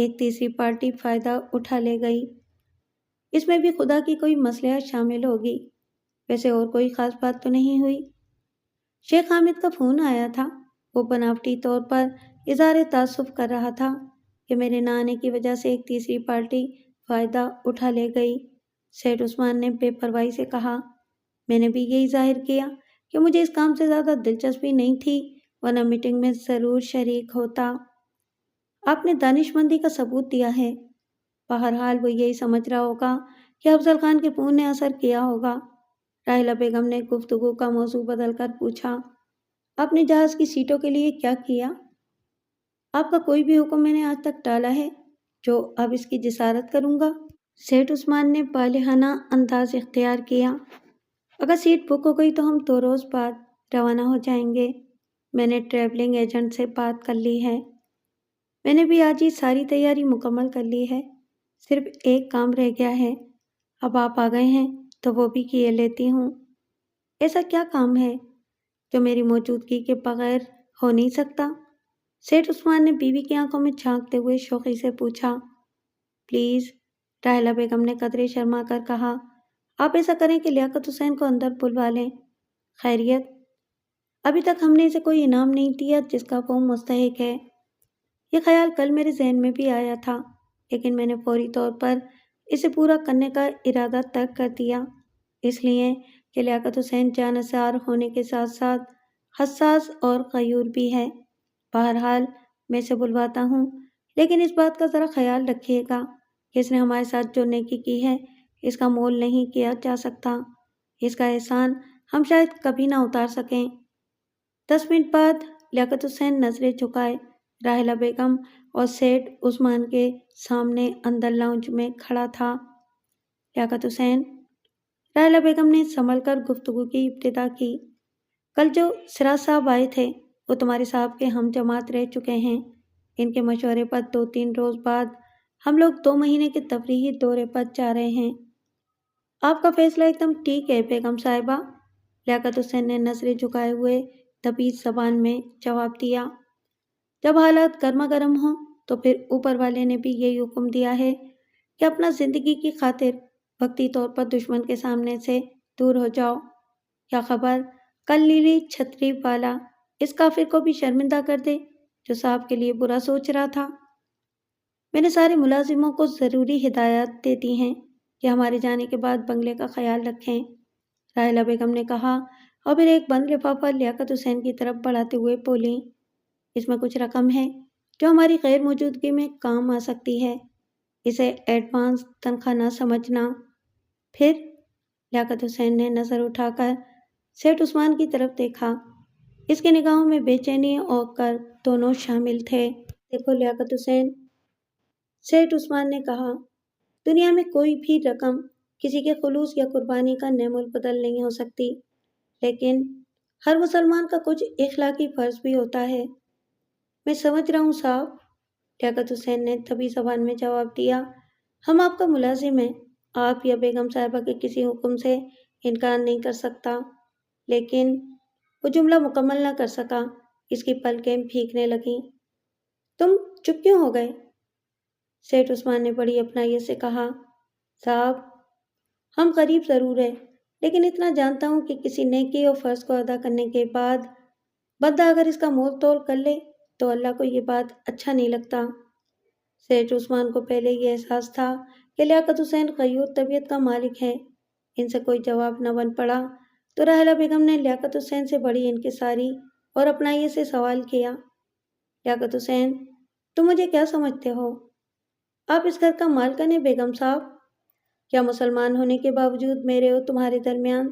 A: ایک تیسری پارٹی فائدہ اٹھا لے گئی۔ اس میں بھی خدا کی کوئی مصلحت شامل ہوگی۔ ویسے اور کوئی خاص بات تو نہیں ہوئی؟ شیخ حامد کا فون آیا تھا۔ وہ بناوٹی طور پر اظہار تعصب کر رہا تھا کہ میرے نہ آنے کی وجہ سے ایک تیسری پارٹی فائدہ اٹھا لے گئی۔ سیٹھ عثمان نے بے پرواہی سے کہا، میں نے بھی یہی ظاہر کیا کہ مجھے اس کام سے زیادہ دلچسپی نہیں تھی، ورنہ میٹنگ میں ضرور شریک ہوتا۔ آپ نے دانش مندی کا ثبوت دیا ہے۔ بہرحال وہ یہی سمجھ رہا ہوگا کہ افضل خان کے فون نے اثر کیا ہوگا۔ راحلہ بیگم نے گفتگو کا موضوع بدل کر پوچھا، آپ نے جہاز کی سیٹوں کے لیے کیا کیا؟ آپ کا کوئی بھی حکم میں نے آج تک ٹالا ہے جو اب اس کی جسارت کروں گا؟ سیٹھ عثمان نے بالغانہ انداز اختیار کیا۔ اگر سیٹ بک ہو گئی تو ہم 2 روز بعد روانہ ہو جائیں گے۔ میں نے ٹریولنگ ایجنٹ سے بات کر لی ہے۔ میں نے بھی آج ہی ساری تیاری مکمل کر لی ہے۔ صرف ایک کام رہ گیا ہے۔ اب آپ آ گئے ہیں تو وہ بھی کیے لیتی ہوں۔ ایسا کیا کام ہے جو میری موجودگی کے بغیر ہو نہیں سکتا؟ سیٹھ عثمان نے بیوی کی آنکھوں میں جھانکتے ہوئے شوخی سے پوچھا۔ پلیز، راحلہ بیگم نے قدرے شرما کر کہا، آپ ایسا کریں کہ لیاقت حسین کو اندر بلوا لیں۔ خیریت؟ ابھی تک ہم نے اسے کوئی انعام نہیں دیا جس کا وہ مستحق ہے۔ یہ خیال کل میرے ذہن میں بھی آیا تھا، لیکن میں نے فوری طور پر اسے پورا کرنے کا ارادہ ترک کر دیا، اس لیے کہ لیاقت حسین جانثار ہونے کے ساتھ ساتھ حساس اور غیور بھی ہے۔ بہرحال میں اسے بلواتا ہوں، لیکن اس بات کا ذرا خیال رکھیے گا کہ اس نے ہمارے ساتھ جو نیکی کی ہے اس کا مول نہیں کیا جا سکتا۔ اس کا احسان ہم شاید کبھی نہ اتار سکیں۔ 10 منٹ بعد لیاقت حسین نظریں جھکائے راحلہ بیگم اور سیٹھ عثمان کے سامنے اندر لاؤنج میں کھڑا تھا۔ لیاقت حسین، راحلہ بیگم نے سنبھل کر گفتگو کی ابتدا کی، کل جو سراج صاحب آئے تھے وہ تمہارے صاحب کے ہم جماعت رہ چکے ہیں۔ ان کے مشورے پر 2-3 روز بعد ہم لوگ 2 مہینے کے تفریحی دورے پر جا رہے ہیں۔ آپ کا فیصلہ ایک دم ٹھیک ہے بیگم صاحبہ، لیاقت حسین نے نظریں جھکائے ہوئے تبیض زبان میں جواب دیا۔ جب حالات گرما گرم ہوں تو پھر اوپر والے نے بھی یہی حکم دیا ہے کہ اپنا زندگی کی خاطر وقتی طور پر دشمن کے سامنے سے دور ہو جاؤ۔ کیا خبر کل نیلی چھتری والا اس کافر کو بھی شرمندہ کر دے جو صاحب کے لیے برا سوچ رہا تھا۔ میں نے سارے ملازموں کو ضروری ہدایات دے دی ہیں کہ ہمارے جانے کے بعد بنگلے کا خیال رکھیں، راحلہ بیگم نے کہا، اور پھر ایک بند لفافہ لیاقت حسین کی طرف بڑھاتے ہوئے بولیں، اس میں کچھ رقم ہے جو ہماری غیر موجودگی میں کام آ سکتی ہے، اسے ایڈوانس تنخواہ نہ سمجھنا۔ پھر لیاقت حسین نے نظر اٹھا کر سیٹھ عثمان کی طرف دیکھا۔ اس کے نگاہوں میں بے چینی اور کر دونوں شامل تھے۔ دیکھو لیاقت حسین، سیٹھ عثمان نے کہا، دنیا میں کوئی بھی رقم کسی کے خلوص یا قربانی کا نعم البدل نہیں ہو سکتی، لیکن ہر مسلمان کا کچھ اخلاقی فرض بھی ہوتا ہے۔ میں سمجھ رہا ہوں صاحب، لیاقت حسین نے دبی زبان میں جواب دیا، ہم آپ کا ملازم ہیں، آپ یا بیگم صاحبہ کے کسی حکم سے انکار نہیں کر سکتا۔ لیکن وہ جملہ مکمل نہ کر سکا، اس کی پلکیں بھیگنے لگیں۔ تم چپ کیوں ہو گئے؟ سیٹھ عثمان نے بڑی اپنائیت سے کہا، صاحب ہم غریب ضرور ہیں، لیکن اتنا جانتا ہوں کہ کسی نیکی اور فرض کو ادا کرنے کے بعد بندہ اگر اس کا مول تول کر لے تو اللہ کو یہ بات اچھا نہیں لگتا۔ سیٹھ عثمان کو پہلے یہ احساس تھا کہ لیاقت حسین غیور طبیعت کا مالک ہے۔ ان سے کوئی جواب نہ بن پڑا تو راحلہ بیگم نے لیاقت حسین سے بڑی انکساری اور اپنائیت سے سوال کیا، لیاقت حسین، تم مجھے کیا سمجھتے ہو؟ آپ اس گھر کا مالکن ہیں بیگم صاحب؟ کیا مسلمان ہونے کے باوجود میرے اور تمہارے درمیان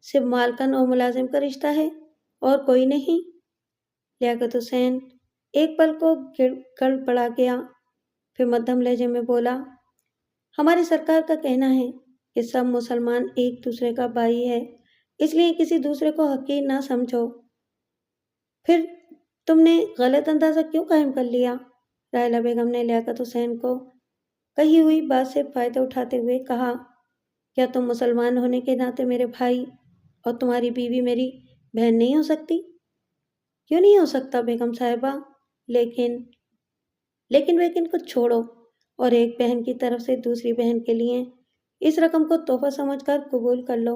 A: صرف مالکن اور ملازم کا رشتہ ہے اور کوئی نہیں؟ لیاقت حسین ایک پل کو گڑبڑا گیا، پھر مدھم لہجے میں بولا، ہمارے سرکار کا کہنا ہے کہ سب مسلمان ایک دوسرے کا بھائی ہے، اس لیے کسی دوسرے کو حقیر نہ سمجھو۔ پھر تم نے غلط اندازہ کیوں قائم کر لیا؟ راحلہ بیگم نے لیاقت حسین کو کہی ہوئی بات سے فائدہ اٹھاتے ہوئے کہا، کیا تم مسلمان ہونے کے ناطے میرے بھائی اور تمہاری بیوی میری بہن نہیں ہو سکتی؟ کیوں نہیں ہو سکتا بیگم صاحبہ؟ لیکن لیکن کو چھوڑو اور ایک بہن کی طرف سے دوسری بہن کے لیے اس رقم کو تحفہ سمجھ کر قبول کر لو۔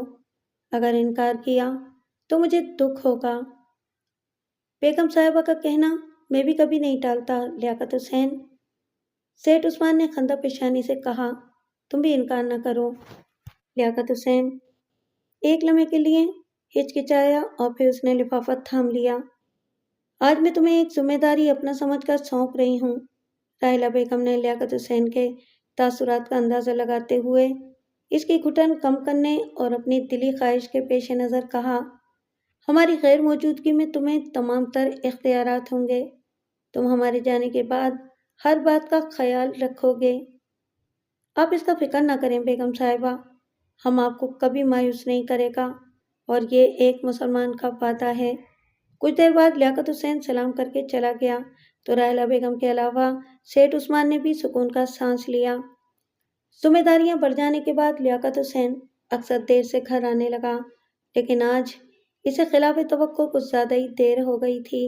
A: اگر انکار کیا تو مجھے دکھ ہوگا۔ بیگم صاحبہ کا کہنا میں بھی کبھی نہیں ٹالتا لیاقت حسین، سیٹھ عثمان نے خندہ پیشانی سے کہا۔ تم بھی انکار نہ کرو۔ لیاقت حسین ایک لمحے کے لیے ہچکچایا اور پھر اس نے لفافہ تھام لیا۔ آج میں تمہیں ایک ذمہ داری اپنا سمجھ کر سونپ رہی ہوں۔ راحلہ بیگم نے لیاقت حسین کے تاثرات کا اندازہ لگاتے ہوئے اس کی گھٹن کم کرنے اور اپنی دلی خواہش کے پیش نظر کہا، ہماری غیر موجودگی میں تمہیں تمام تر اختیارات ہوں گے۔ تم ہمارے جانے کے بعد ہر بات کا خیال رکھو گے۔ آپ اس کا فکر نہ کریں بیگم صاحبہ، ہم آپ کو کبھی مایوس نہیں کرے گا اور یہ ایک مسلمان کا وعدہ ہے۔ کچھ دیر بعد لیاقت حسین سلام کر کے چلا گیا تو راحلہ بیگم کے علاوہ سیٹھ عثمان نے بھی سکون کا سانس لیا۔ ذمہ داریاں بڑھ جانے کے بعد لیاقت حسین اکثر دیر سے گھر آنے لگا، لیکن آج اسے خلاف توقع کچھ زیادہ ہی دیر ہو گئی تھی۔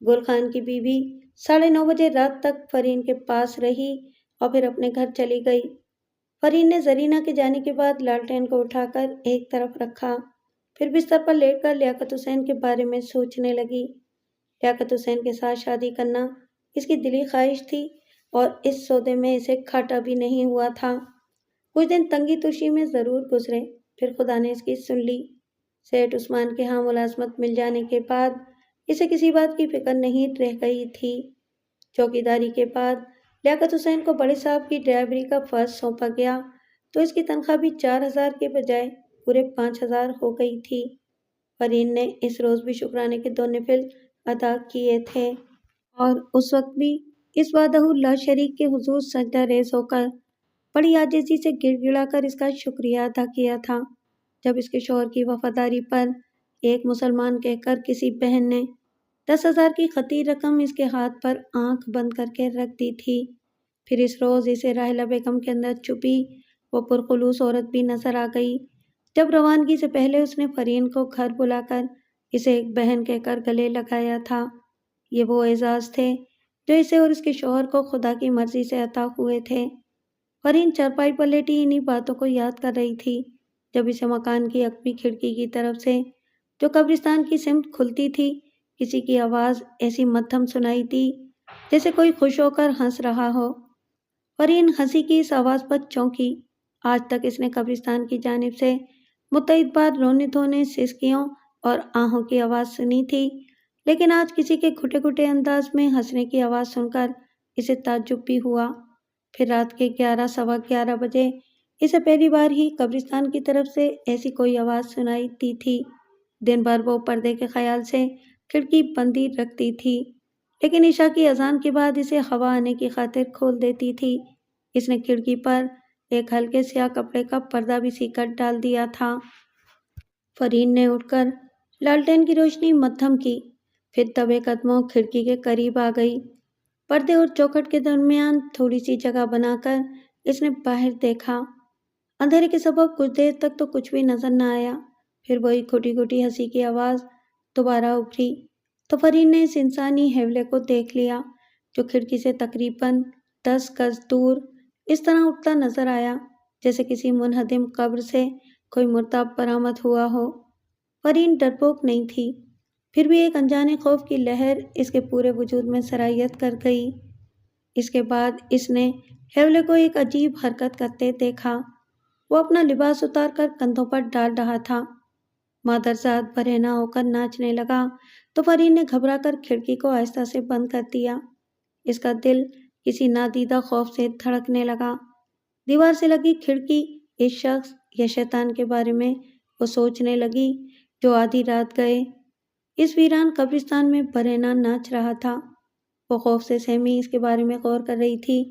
A: گل خان کی بیوی 9:30 بجے رات تک فرین کے پاس رہی اور پھر اپنے گھر چلی گئی۔ فرین نے زرینہ کے جانے کے بعد لالٹین کو اٹھا کر ایک طرف رکھا، پھر بستر پر لیٹ کر لیاقت حسین کے بارے میں سوچنے لگی۔ لیاقت حسین کے ساتھ شادی کرنا اس کی دلی خواہش تھی اور اس سودے میں اسے گھاٹا بھی نہیں ہوا تھا۔ کچھ دن تنگی توشی میں ضرور گزرے، پھر خدا نے اس کی سن لی۔ سیٹھ عثمان کے ہاں ملازمت مل جانے کے بعد اسے کسی بات کی فکر نہیں رہ گئی تھی۔ چوکیداری کے بعد لیاقت حسین کو بڑے صاحب کی ڈرائیوری کا فرض سونپا گیا تو اس کی تنخواہ بھی 4,000 کے بجائے پورے 5,000 ہو گئی تھی۔ فرین نے اس روز بھی شکرانے کے 2 نفل ادا کیے تھے اور اس وقت بھی اس وحدہ لا شریک کے حضور سجدہ ریز ہو کر بڑی عاجزی سے گڑ گڑا کر اس کا شکریہ ادا کیا تھا۔ جب اس کے شوہر کی وفاداری پر ایک مسلمان کہہ کر کسی بہن نے 10,000 کی خطیر رقم اس کے ہاتھ پر آنکھ بند کر کے رکھ دی تھی، پھر اس روز اسے راحلہ بیگم کے اندر چھپی وہ پرخلوص عورت بھی نظر آ گئی۔ جب روانگی سے پہلے اس نے فرین کو گھر بلا کر اسے ایک بہن کہہ کر گلے لگایا تھا۔ یہ وہ اعزاز تھے جو اسے اور اس کے شوہر کو خدا کی مرضی سے عطا ہوئے تھے۔ فرین چارپائی پر لیٹی انہی باتوں کو یاد کر رہی تھی جب اسے مکان کی عقبی کھڑکی کی طرف سے جو قبرستان کی سمت کھلتی تھی کسی کی آواز ایسی مدھم سنائی دی جیسے کوئی خوش ہو کر ہنس رہا ہو۔ فرین ہنسی کی اس آواز پر چونکی۔ آج تک اس نے قبرستان کی جانب سے متعدد بار رونے دھونے سسکیوں اور آہوں کی آواز سنی تھی، لیکن آج کسی کے گھٹے گھٹے انداز میں ہنسنے کی آواز سن کر اسے تعجب بھی ہوا۔ پھر رات کے 11 سوا 11 بجے اسے پہلی بار ہی قبرستان کی طرف سے ایسی کوئی آواز سنائی دی تھی۔ دن بھر وہ پردے کے خیال سے کھڑکی بندی رکھتی تھی، لیکن عشاء کی اذان کے بعد اسے ہوا آنے کی خاطر کھول دیتی تھی۔ اس نے کھڑکی پر ایک ہلکے سیاہ کپڑے کا پردہ بھی سی کر ڈال دیا تھا۔ فرین نے اٹھ کر لالٹین کی روشنی مدھم کی، پھر دبے قدموں کھڑکی کے قریب آ گئی۔ پردے اور چوکھٹ کے درمیان تھوڑی سی جگہ بنا کر اس نے باہر دیکھا۔ اندھیرے کے سبب کچھ دیر تک تو کچھ بھی نظر نہ آیا، پھر وہی کھوٹی کھوٹی ہنسی کی آواز دوبارہ ابھری تو فرین نے اس انسانی حیولے کو دیکھ لیا جو کھڑکی سے تقریباً 10 گز دور اس طرح اٹھتا نظر آیا جیسے کسی منہدم قبر سے کوئی مردہ برآمد ہوا ہو۔ فرین ڈرپوک نہیں تھی، پھر بھی ایک انجانے خوف کی لہر اس کے پورے وجود میں سرایت کر گئی۔ اس کے بعد اس نے حیولے کو ایک عجیب حرکت کرتے دیکھا۔ وہ اپنا لباس اتار کر کندھوں پر ڈال رہا تھا۔ مادرزاد برہنہ ہو کر ناچنے لگا تو فرین نے گھبرا کر کھڑکی کو آہستہ سے بند کر دیا۔ اس کا دل کسی نادیدہ خوف سے دھڑکنے لگا۔ دیوار سے لگی کھڑکی اس شخص یا شیطان کے بارے میں وہ سوچنے لگی جو آدھی رات گئے اس ویران قبرستان میں برہنہ ناچ رہا تھا۔ وہ خوف سے سہمی اس کے بارے میں غور کر رہی تھی